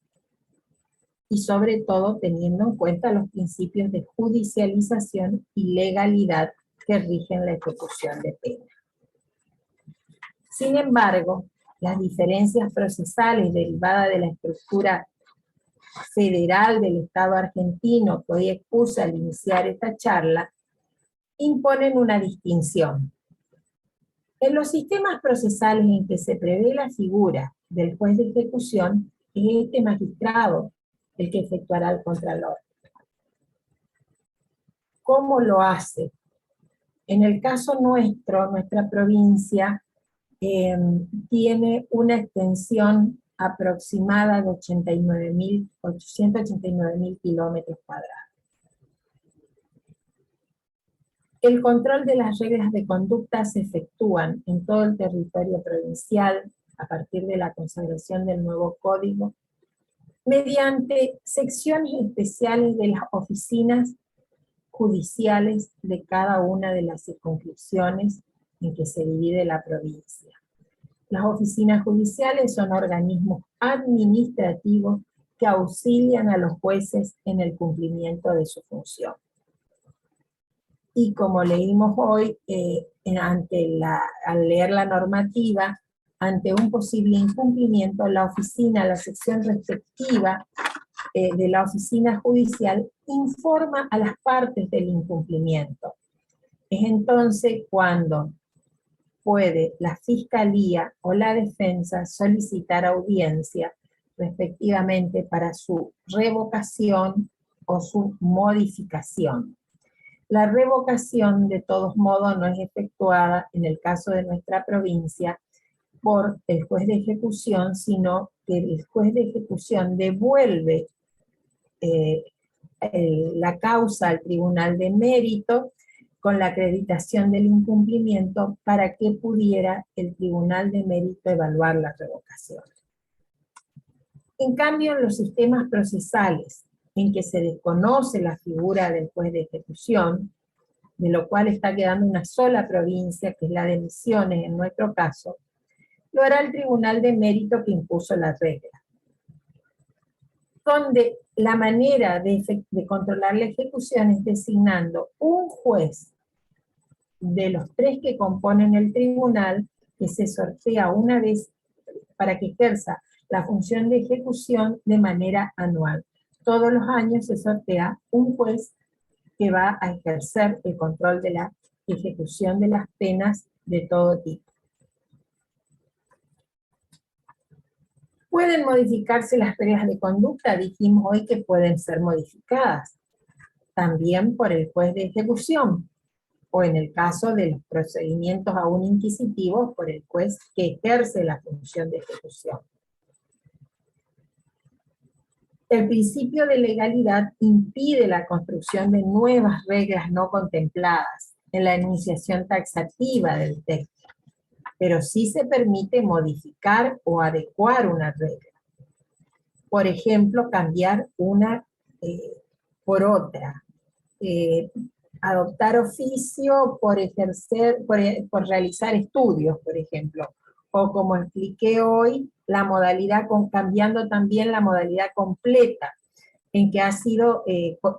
y sobre todo teniendo en cuenta los principios de judicialización y legalidad que rigen la ejecución de pena. Sin embargo, las diferencias procesales derivadas de la estructura federal del Estado argentino que hoy expuse al iniciar esta charla, imponen una distinción. En los sistemas procesales en que se prevé la figura del juez de ejecución, es este magistrado el que efectuará el contralor. ¿Cómo lo hace? En el caso nuestro, nuestra provincia tiene una extensión aproximada de 889.000 kilómetros cuadrados. El control de las reglas de conducta se efectúan en todo el territorio provincial a partir de la consagración del nuevo código mediante secciones especiales de las oficinas judiciales de cada una de las circunscripciones en que se divide la provincia. Las oficinas judiciales son organismos administrativos que auxilian a los jueces en el cumplimiento de su función. Y como leímos hoy, al leer la normativa, ante un posible incumplimiento, la sección respectiva de la oficina judicial informa a las partes del incumplimiento. Es entonces cuando puede la fiscalía o la defensa solicitar audiencia, respectivamente, para su revocación o su modificación. La revocación, de todos modos, no es efectuada, en el caso de nuestra provincia, por el juez de ejecución, sino que el juez de ejecución devuelve la causa al Tribunal de Mérito con la acreditación del incumplimiento para que pudiera el Tribunal de Mérito evaluar la revocación. En cambio, en los sistemas procesales en que se desconoce la figura del juez de ejecución, de lo cual está quedando una sola provincia, que es la de Misiones en nuestro caso, lo hará el Tribunal de Mérito que impuso la regla, donde la manera de controlar la ejecución es designando un juez de los 3 que componen el tribunal, que se sortea una vez para que ejerza la función de ejecución de manera anual. Todos los años se sortea un juez que va a ejercer el control de la ejecución de las penas de todo tipo. ¿Pueden modificarse las reglas de conducta? Dijimos hoy que pueden ser modificadas también por el juez de ejecución, o en el caso de los procedimientos aún inquisitivos, por el juez que ejerce la función de ejecución. El principio de legalidad impide la construcción de nuevas reglas no contempladas, en la enunciación taxativa del texto, pero sí se permite modificar o adecuar una regla. Por ejemplo, cambiar una por otra. Adoptar oficio por ejercer, por realizar estudios, por ejemplo. O como expliqué hoy, la modalidad, cambiando también la modalidad completa en que ha sido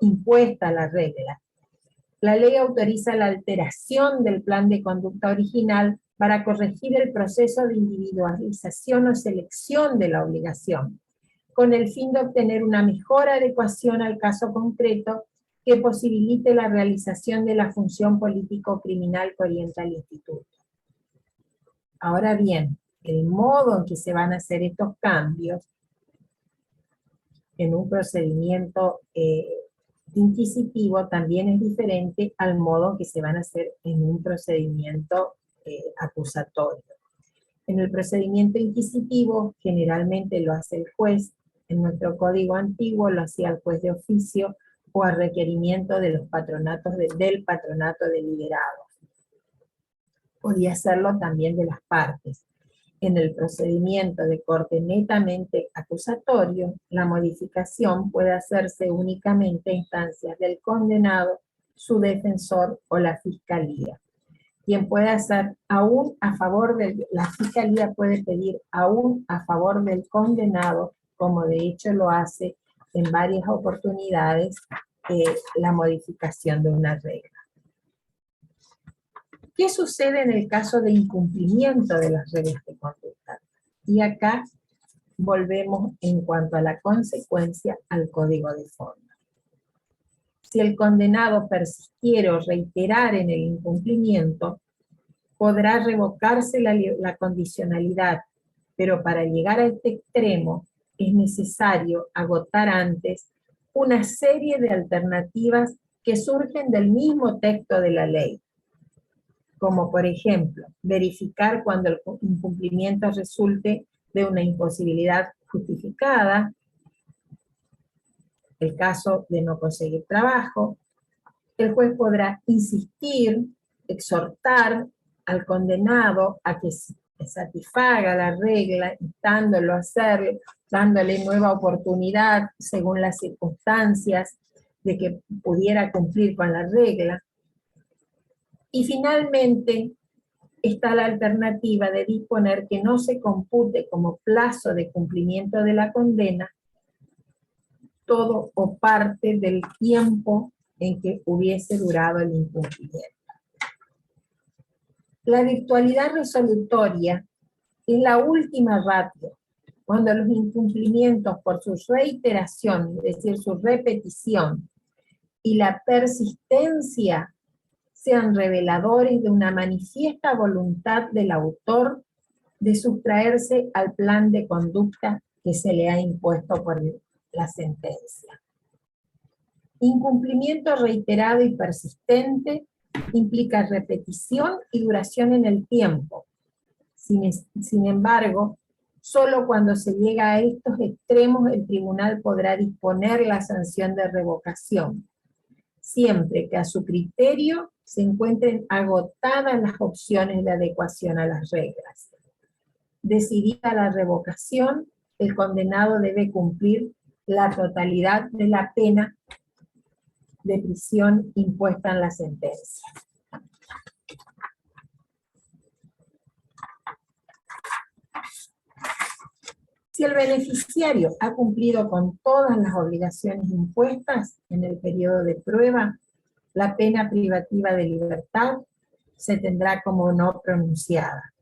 impuesta la regla. La ley autoriza la alteración del plan de conducta original para corregir el proceso de individualización o selección de la obligación, con el fin de obtener una mejor adecuación al caso concreto que posibilite la realización de la función político-criminal que orienta al instituto. Ahora bien, el modo en que se van a hacer estos cambios en un procedimiento inquisitivo también es diferente al modo en que se van a hacer en un procedimiento acusatorio. En el procedimiento inquisitivo generalmente lo hace el juez, en nuestro código antiguo lo hacía el juez de oficio o a requerimiento de los patronatos del patronato deliberado. Podía hacerlo también de las partes. En el procedimiento de corte netamente acusatorio, la modificación puede hacerse únicamente a instancias del condenado, su defensor o la fiscalía. Quien puede hacer aún a favor de la fiscalía puede pedir aún a favor del condenado, como de hecho lo hace en varias oportunidades, la modificación de una regla. ¿Qué sucede en el caso de incumplimiento de las reglas de conducta? Y acá volvemos en cuanto a la consecuencia al código de fondo. Si el condenado persistiere o reiterar en el incumplimiento, podrá revocarse la condicionalidad, pero para llegar a este extremo es necesario agotar antes una serie de alternativas que surgen del mismo texto de la ley, como por ejemplo, verificar cuando el incumplimiento resulte de una imposibilidad justificada, el caso de no conseguir trabajo. El juez podrá insistir, exhortar al condenado a que satisfaga la regla, instándolo a hacerlo, dándole nueva oportunidad según las circunstancias de que pudiera cumplir con la regla. Y finalmente está la alternativa de disponer que no se compute como plazo de cumplimiento de la condena todo o parte del tiempo en que hubiese durado el incumplimiento. La virtualidad resolutoria es la última ratio, cuando los incumplimientos por su reiteración, es decir, su repetición, y la persistencia sean reveladores de una manifiesta voluntad del autor de sustraerse al plan de conducta que se le ha impuesto por la sentencia. Incumplimiento reiterado y persistente implica repetición y duración en el tiempo. Sin embargo, solo cuando se llega a estos extremos el tribunal podrá disponer la sanción de revocación, siempre que a su criterio se encuentren agotadas las opciones de adecuación a las reglas. Decidida la revocación, el condenado debe cumplir la totalidad de la pena de prisión impuesta en la sentencia. Si el beneficiario ha cumplido con todas las obligaciones impuestas en el periodo de prueba, la pena privativa de libertad se tendrá como no pronunciada.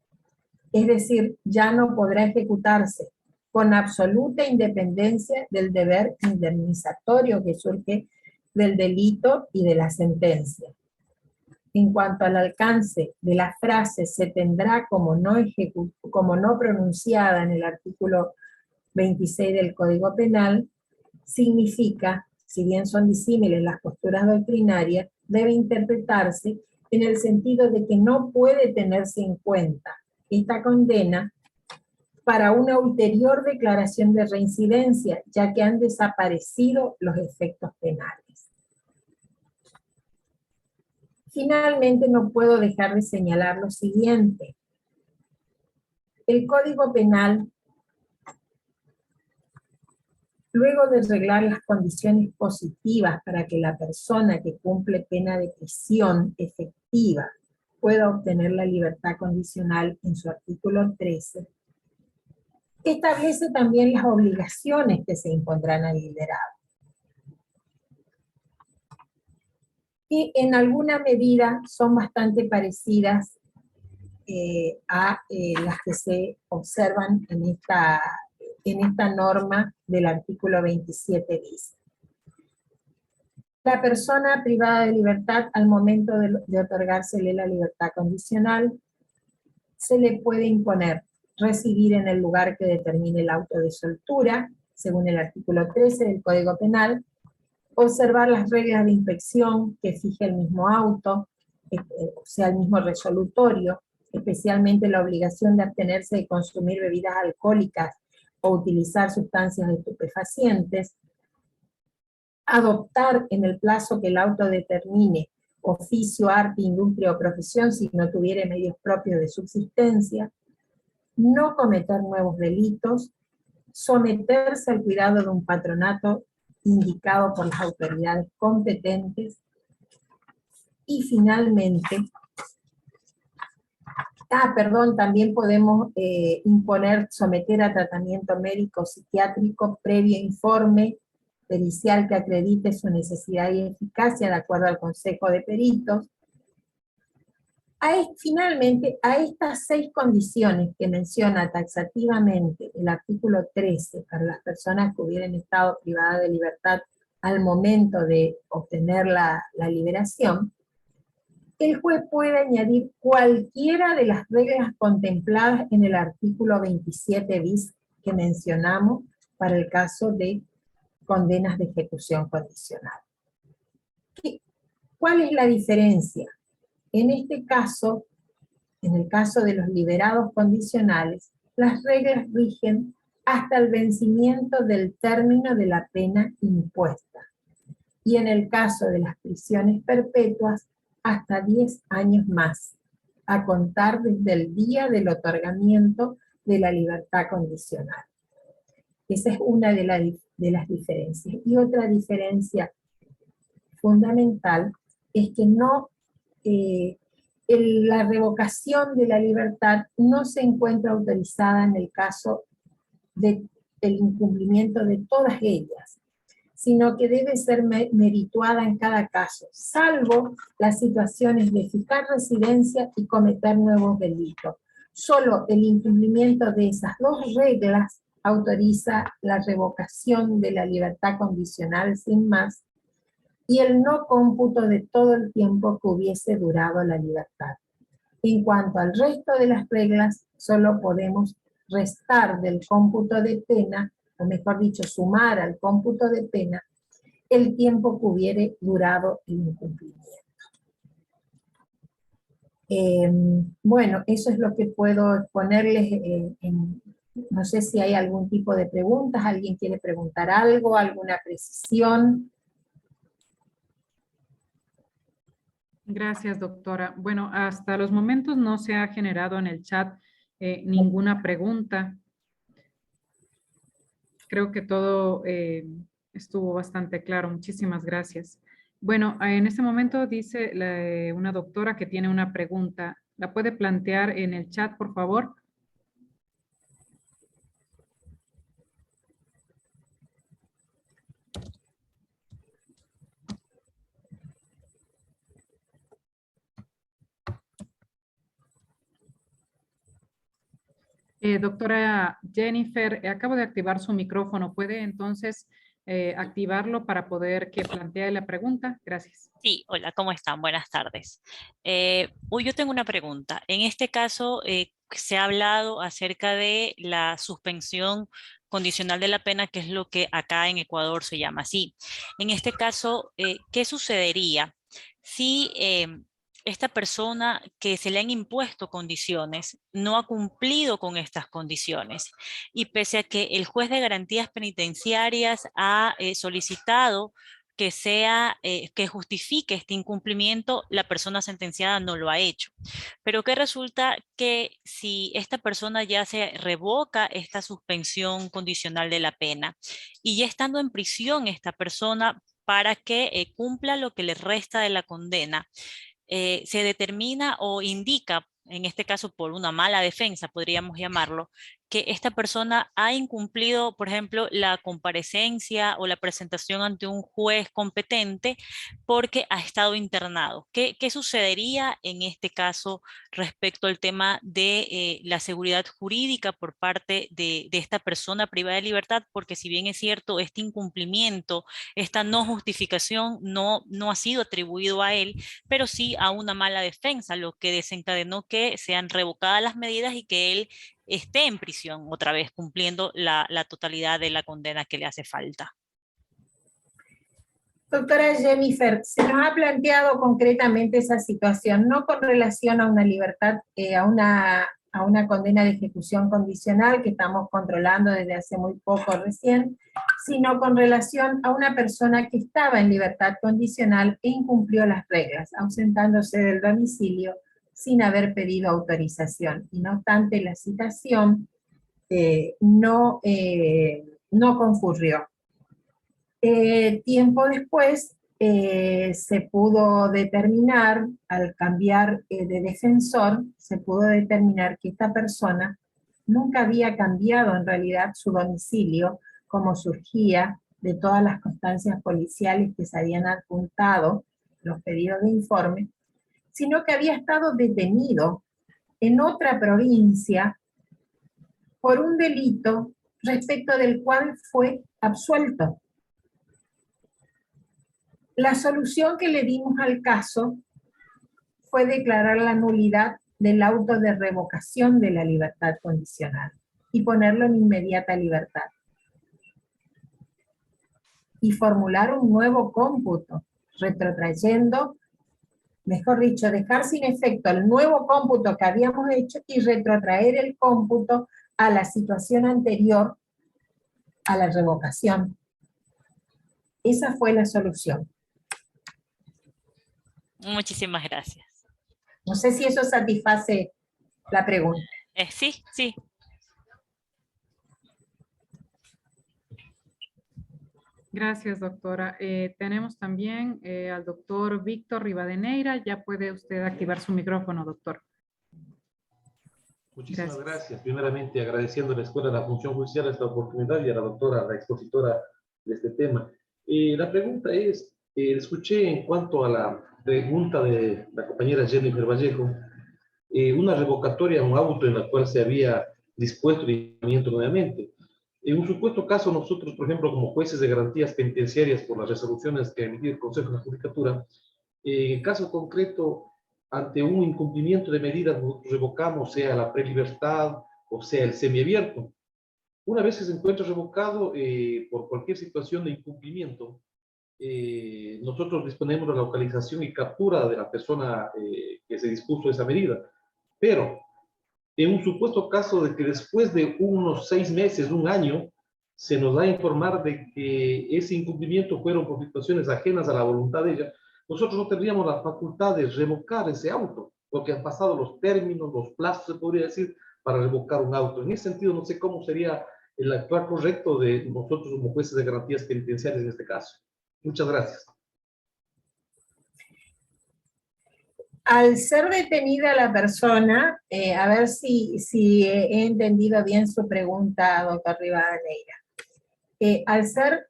Es decir, ya no podrá ejecutarse con absoluta independencia del deber indemnizatorio que surge del delito y de la sentencia. En cuanto al alcance de la frase se tendrá como no pronunciada en el artículo 26 del Código Penal, significa, si bien son disímiles las posturas doctrinarias, debe interpretarse en el sentido de que no puede tenerse en cuenta esta condena para una ulterior declaración de reincidencia, ya que han desaparecido los efectos penales. Finalmente, no puedo dejar de señalar lo siguiente. El Código Penal, luego de arreglar las condiciones positivas para que la persona que cumple pena de prisión efectiva pueda obtener la libertad condicional en su artículo 13, establece también las obligaciones que se impondrán al liberado, que en alguna medida son bastante parecidas a las que se observan en esta norma del artículo 27 bis. La persona privada de libertad, al momento de otorgársele la libertad condicional, se le puede imponer residir en el lugar que determine el auto de soltura, según el artículo 13 del Código Penal, observar las reglas de inspección que fije el mismo auto, o sea, el mismo resolutorio, especialmente la obligación de abstenerse de consumir bebidas alcohólicas o utilizar sustancias estupefacientes, adoptar en el plazo que el auto determine oficio, arte, industria o profesión si no tuviere medios propios de subsistencia, no cometer nuevos delitos, someterse al cuidado de un patronato indicado por las autoridades competentes y finalmente, también podemos imponer, someter a tratamiento médico psiquiátrico previo informe pericial que acredite su necesidad y eficacia de acuerdo al Consejo de Peritos. Finalmente, a estas 6 condiciones que menciona taxativamente el artículo 13 para las personas que hubieran estado privadas de libertad al momento de obtener la liberación, el juez puede añadir cualquiera de las reglas contempladas en el artículo 27 bis que mencionamos para el caso de condenas de ejecución condicional. ¿Cuál es la diferencia? En este caso, en el caso de los liberados condicionales, las reglas rigen hasta el vencimiento del término de la pena impuesta. Y en el caso de las prisiones perpetuas, hasta 10 años más, a contar desde el día del otorgamiento de la libertad condicional. Esa es una de las diferencias. Y otra diferencia fundamental es que la revocación de la libertad no se encuentra autorizada en el caso del incumplimiento de todas ellas, sino que debe ser merituada en cada caso, salvo las situaciones de fijar residencia y cometer nuevos delitos. Solo el incumplimiento de esas 2 reglas autoriza la revocación de la libertad condicional sin más, y el no cómputo de todo el tiempo que hubiese durado la libertad. En cuanto al resto de las reglas, solo podemos restar del cómputo de pena, o mejor dicho, sumar al cómputo de pena, el tiempo que hubiere durado el incumplimiento. Bueno, eso es lo que puedo exponerles. No sé si hay algún tipo de preguntas, alguien quiere preguntar algo, alguna precisión. Gracias, doctora. Bueno, hasta los momentos no se ha generado en el chat ninguna pregunta. Creo que todo estuvo bastante claro. Muchísimas gracias. Bueno, en este momento dice una doctora que tiene una pregunta. ¿La puede plantear en el chat, por favor? Doctora Jennifer, acabo de activar su micrófono. ¿Puede entonces activarlo para poder que plantee la pregunta? Gracias. Sí, hola, ¿cómo están? Buenas tardes. Hoy yo tengo una pregunta. En este caso, se ha hablado acerca de la suspensión condicional de la pena, que es lo que acá en Ecuador se llama así. En este caso, ¿qué sucedería si esta persona que se le han impuesto condiciones no ha cumplido con estas condiciones? Y pese a que el juez de garantías penitenciarias ha solicitado que sea, que justifique este incumplimiento, la persona sentenciada no lo ha hecho. Pero que resulta que si esta persona ya se revoca esta suspensión condicional de la pena y ya estando en prisión esta persona para que cumpla lo que le resta de la condena, se determina o indica, en este caso por una mala defensa, podríamos llamarlo, que esta persona ha incumplido, por ejemplo, la comparecencia o la presentación ante un juez competente porque ha estado internado. ¿Qué sucedería en este caso respecto al tema de la seguridad jurídica por parte de esta persona privada de libertad? Porque si bien es cierto, este incumplimiento, esta no justificación no ha sido atribuido a él, pero sí a una mala defensa, lo que desencadenó que sean revocadas las medidas y que él esté en prisión otra vez, cumpliendo la totalidad de la condena que le hace falta. Doctora Jennifer, se nos ha planteado concretamente esa situación, no con relación a una libertad, a una condena de ejecución condicional que estamos controlando desde hace muy poco recién, sino con relación a una persona que estaba en libertad condicional e incumplió las reglas, ausentándose del domicilio sin haber pedido autorización. Y no obstante, la citación no concurrió. Tiempo después se pudo determinar, al cambiar de defensor, se pudo determinar que esta persona nunca había cambiado en realidad su domicilio, como surgía de todas las constancias policiales que se habían adjuntado, los pedidos de informe, sino que había estado detenido en otra provincia por un delito respecto del cual fue absuelto. La solución que le dimos al caso fue declarar la nulidad del auto de revocación de la libertad condicional y ponerlo en inmediata libertad. Y formular un nuevo cómputo, retrotrayendo, mejor dicho, dejar sin efecto el nuevo cómputo que habíamos hecho y retrotraer el cómputo a la situación anterior a la revocación. Esa fue la solución. Muchísimas gracias. No sé si eso satisface la pregunta. Sí, sí. Gracias, doctora. Tenemos también al doctor Víctor Rivadeneira. Ya puede usted activar su micrófono, doctor. Muchísimas gracias. Primeramente, agradeciendo a la Escuela de la Función Judicial esta oportunidad y a la doctora, la expositora de este tema. La pregunta es, escuché en cuanto a la pregunta de la compañera Jennifer Vallejo, una revocatoria, un auto en la cual se había dispuesto el incumplimiento nuevamente. En un supuesto caso, nosotros, por ejemplo, como jueces de garantías penitenciarias por las resoluciones que ha emitido el Consejo de la Judicatura, en el caso concreto, ante un incumplimiento de medidas, nosotros revocamos, sea la prelibertad o sea el semiabierto. Una vez que se encuentra revocado por cualquier situación de incumplimiento, nosotros disponemos de la localización y captura de la persona que se dispuso esa medida. Pero en un supuesto caso de que después de unos 6 meses, un año, se nos da a informar de que ese incumplimiento fueron por situaciones ajenas a la voluntad de ella, nosotros no tendríamos la facultad de revocar ese auto, porque han pasado los términos, los plazos, se podría decir, para revocar un auto. En ese sentido, no sé cómo sería el actuar correcto de nosotros como jueces de garantías penitenciarias en este caso. Muchas gracias. Al ser detenida la persona, a ver si he entendido bien su pregunta, doctor Rivadeneira. Al ser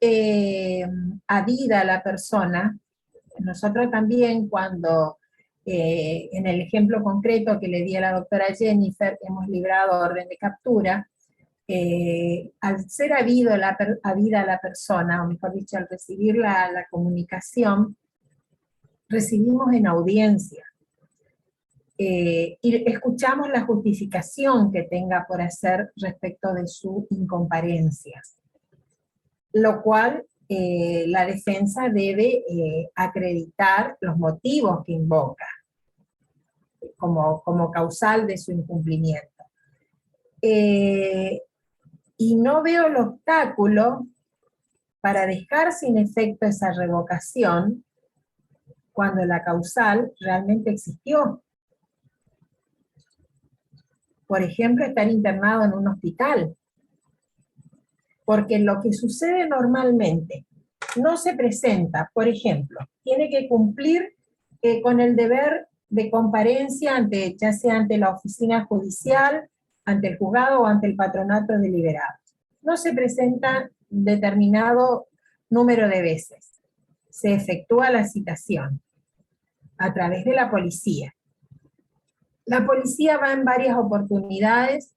habida la persona, nosotros también cuando, en el ejemplo concreto que le di a la doctora Jennifer, hemos librado orden de captura, al ser habida la persona, o mejor dicho, al recibir la comunicación, recibimos en audiencia. Y escuchamos la justificación que tenga por hacer respecto de su incomparecencia, lo cual la defensa debe acreditar los motivos que invoca como causal de su incumplimiento. Y no veo el obstáculo para dejar sin efecto esa revocación cuando la causal realmente existió. Por ejemplo, estar internado en un hospital. Porque lo que sucede normalmente no se presenta, por ejemplo, tiene que cumplir con el deber de comparencia ante, ya sea ante la oficina judicial, ante el juzgado o ante el patronato deliberado. No se presenta determinado número de veces. Se efectúa la citación a través de la policía. La policía va en varias oportunidades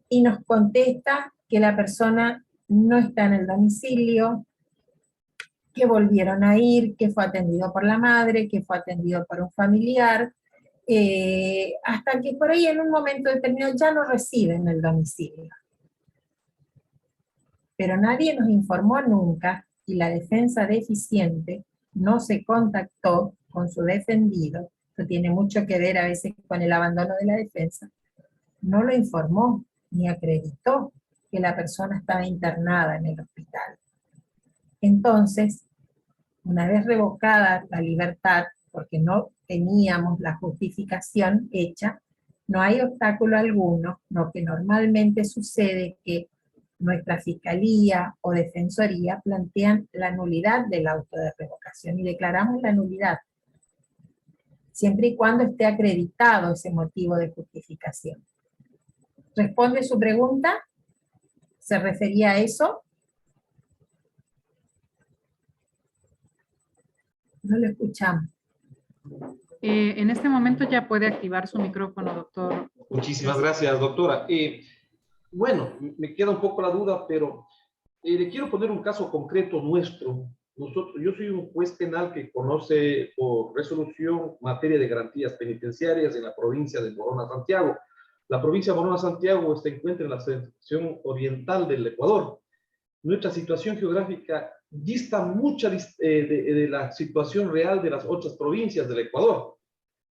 y nos contesta que la persona no está en el domicilio, que volvieron a ir, que fue atendido por la madre, que fue atendido por un familiar, hasta que por ahí en un momento determinado ya no reside en el domicilio. Pero nadie nos informó nunca y la defensa deficiente no se contactó con su defendido, que tiene mucho que ver a veces con el abandono de la defensa, no lo informó ni acreditó que la persona estaba internada en el hospital. Entonces, una vez revocada la libertad, porque no teníamos la justificación hecha, no hay obstáculo alguno. Lo que normalmente sucede que nuestra fiscalía o defensoría plantean la nulidad del auto de revocación y declaramos la nulidad, siempre y cuando esté acreditado ese motivo de justificación. ¿Responde su pregunta? ¿Se refería a eso? No lo escuchamos. En este momento ya puede activar su micrófono, doctor. Muchísimas gracias, doctora. Bueno, me queda un poco la duda, pero le quiero poner un caso concreto nuestro. Yo soy un juez penal que conoce por resolución materia de garantías penitenciarias en la provincia de Morona, Santiago. La provincia de Morona, Santiago se encuentra en la sección oriental del Ecuador. Nuestra situación geográfica dista mucho de la situación real de las otras provincias del Ecuador.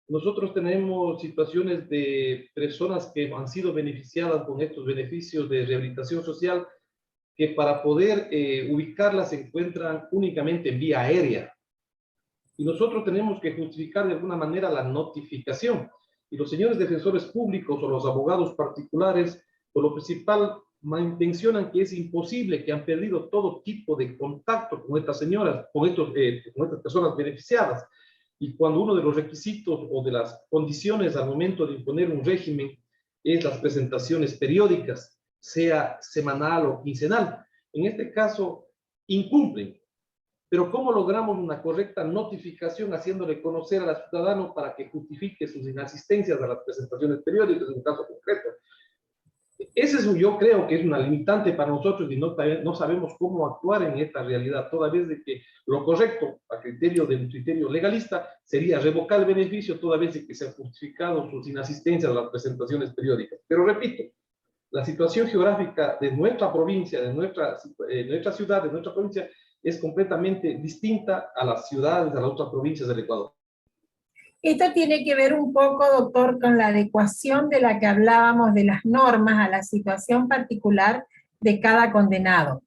Nosotros tenemos situaciones de personas que han sido beneficiadas con estos beneficios de rehabilitación social que para poder ubicarlas se encuentran únicamente en vía aérea. Y nosotros tenemos que justificar de alguna manera la notificación. Y los señores defensores públicos o los abogados particulares, por lo principal, mencionan que es imposible, que han perdido todo tipo de contacto con estas señoras, con estas personas beneficiadas. Y cuando uno de los requisitos o de las condiciones al momento de imponer un régimen es las presentaciones periódicas, sea semanal o quincenal, en este caso incumplen. Pero ¿cómo logramos una correcta notificación haciéndole conocer al ciudadano para que justifique sus inasistencias a las presentaciones periódicas en un caso concreto? Ese es, yo creo que es una limitante para nosotros y no sabemos cómo actuar en esta realidad, toda vez de que lo correcto, a criterio del criterio legalista, sería revocar el beneficio toda vez de que se han justificado sus inasistencias a las presentaciones periódicas. Pero repito, la situación geográfica de nuestra provincia, de nuestra ciudad, de nuestra provincia, es completamente distinta a las ciudades, a las otras provincias del Ecuador. Esto tiene que ver un poco, doctor, con la adecuación de la que hablábamos de las normas a la situación particular de cada condenado.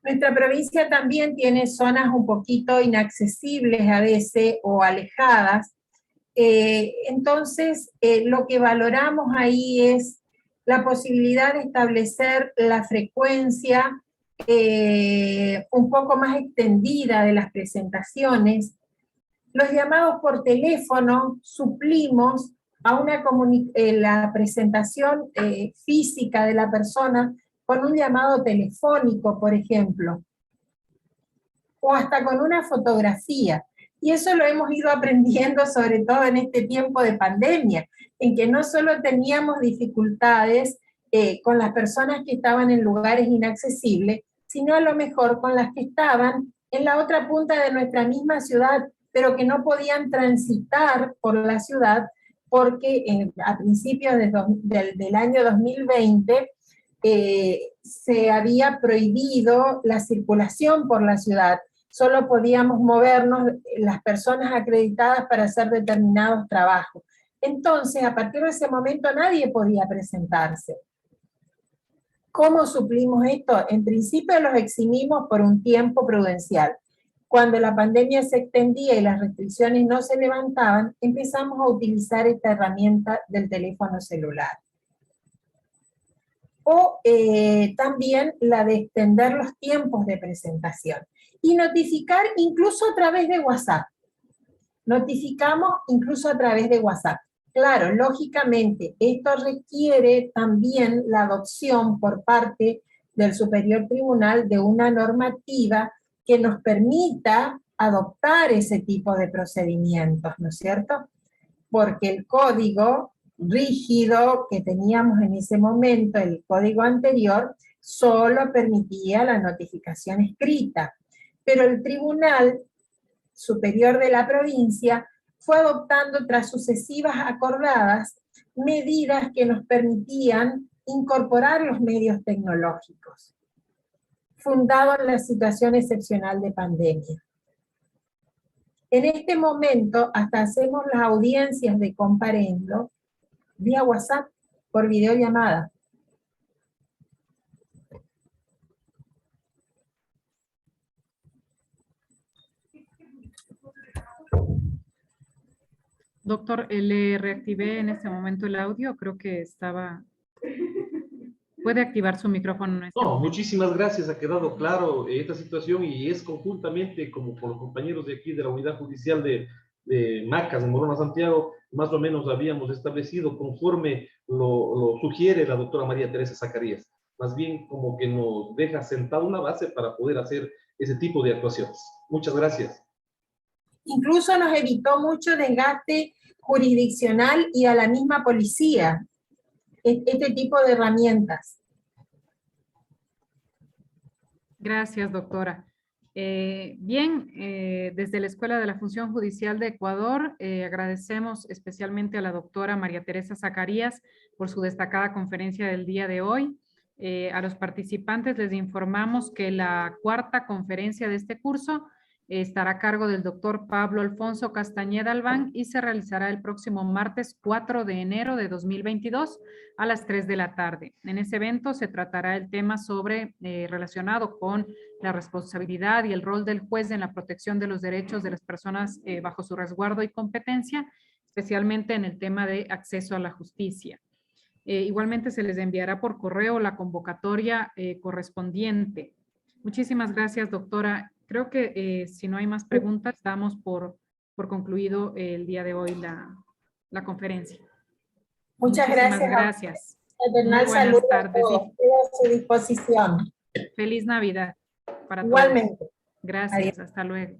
Nuestra provincia también tiene zonas un poquito inaccesibles a veces o alejadas. Entonces, lo que valoramos ahí es la posibilidad de establecer la frecuencia un poco más extendida de las presentaciones. Los llamados por teléfono suplimos a la presentación física de la persona con un llamado telefónico, por ejemplo, o hasta con una fotografía. Y eso lo hemos ido aprendiendo sobre todo en este tiempo de pandemia, en que no solo teníamos dificultades con las personas que estaban en lugares inaccesibles, sino a lo mejor con las que estaban en la otra punta de nuestra misma ciudad, pero que no podían transitar por la ciudad porque a principios del año 2020 se había prohibido la circulación por la ciudad. Solo podíamos movernos las personas acreditadas para hacer determinados trabajos. Entonces, a partir de ese momento nadie podía presentarse. ¿Cómo suplimos esto? En principio los eximimos por un tiempo prudencial. Cuando la pandemia se extendía y las restricciones no se levantaban, empezamos a utilizar esta herramienta del teléfono celular. O también la de extender los tiempos de presentación. Y notificar incluso a través de WhatsApp. Notificamos incluso a través de WhatsApp. Claro, lógicamente, esto requiere también la adopción por parte del Superior Tribunal de una normativa que nos permita adoptar ese tipo de procedimientos, ¿no es cierto? Porque el código rígido que teníamos en ese momento, el código anterior, solo permitía la notificación escrita, pero el Tribunal Superior de la provincia fue adoptando tras sucesivas acordadas medidas que nos permitían incorporar los medios tecnológicos, fundado en la situación excepcional de pandemia. En este momento, hasta hacemos las audiencias de comparendo vía WhatsApp por videollamada. Doctor, le reactivé en este momento el audio, creo que estaba... Puede activar su micrófono en este No, momento. muchísimas gracias, ha quedado claro esta situación y es conjuntamente, como por los compañeros de aquí de la Unidad Judicial de Macas, en Morona, Santiago, más o menos habíamos establecido conforme lo sugiere la doctora María Teresa Zacarías. Más bien como que nos deja sentada una base para poder hacer ese tipo de actuaciones. Muchas gracias. Incluso nos evitó mucho desgaste jurisdiccional y a la misma policía, este tipo de herramientas. Gracias, doctora. Desde la Escuela de la Función Judicial de Ecuador, agradecemos especialmente a la doctora María Teresa Zacarías por su destacada conferencia del día de hoy. A los participantes les informamos que la cuarta conferencia de este curso estará a cargo del doctor Pablo Alfonso Castañeda Albán y se realizará el próximo martes 4 de enero de 2022 a las 3 de la tarde. En ese evento se tratará el tema relacionado con la responsabilidad y el rol del juez en la protección de los derechos de las personas bajo su resguardo y competencia, especialmente en el tema de acceso a la justicia. Igualmente se les enviará por correo la convocatoria correspondiente. Muchísimas gracias, doctora. Creo que si no hay más preguntas, damos por concluido el día de hoy la conferencia. Muchas Muchísimas gracias. Muy buenas tardes. Quedo a su disposición. Feliz Navidad para todos. Igualmente. Gracias, Adiós. hasta luego.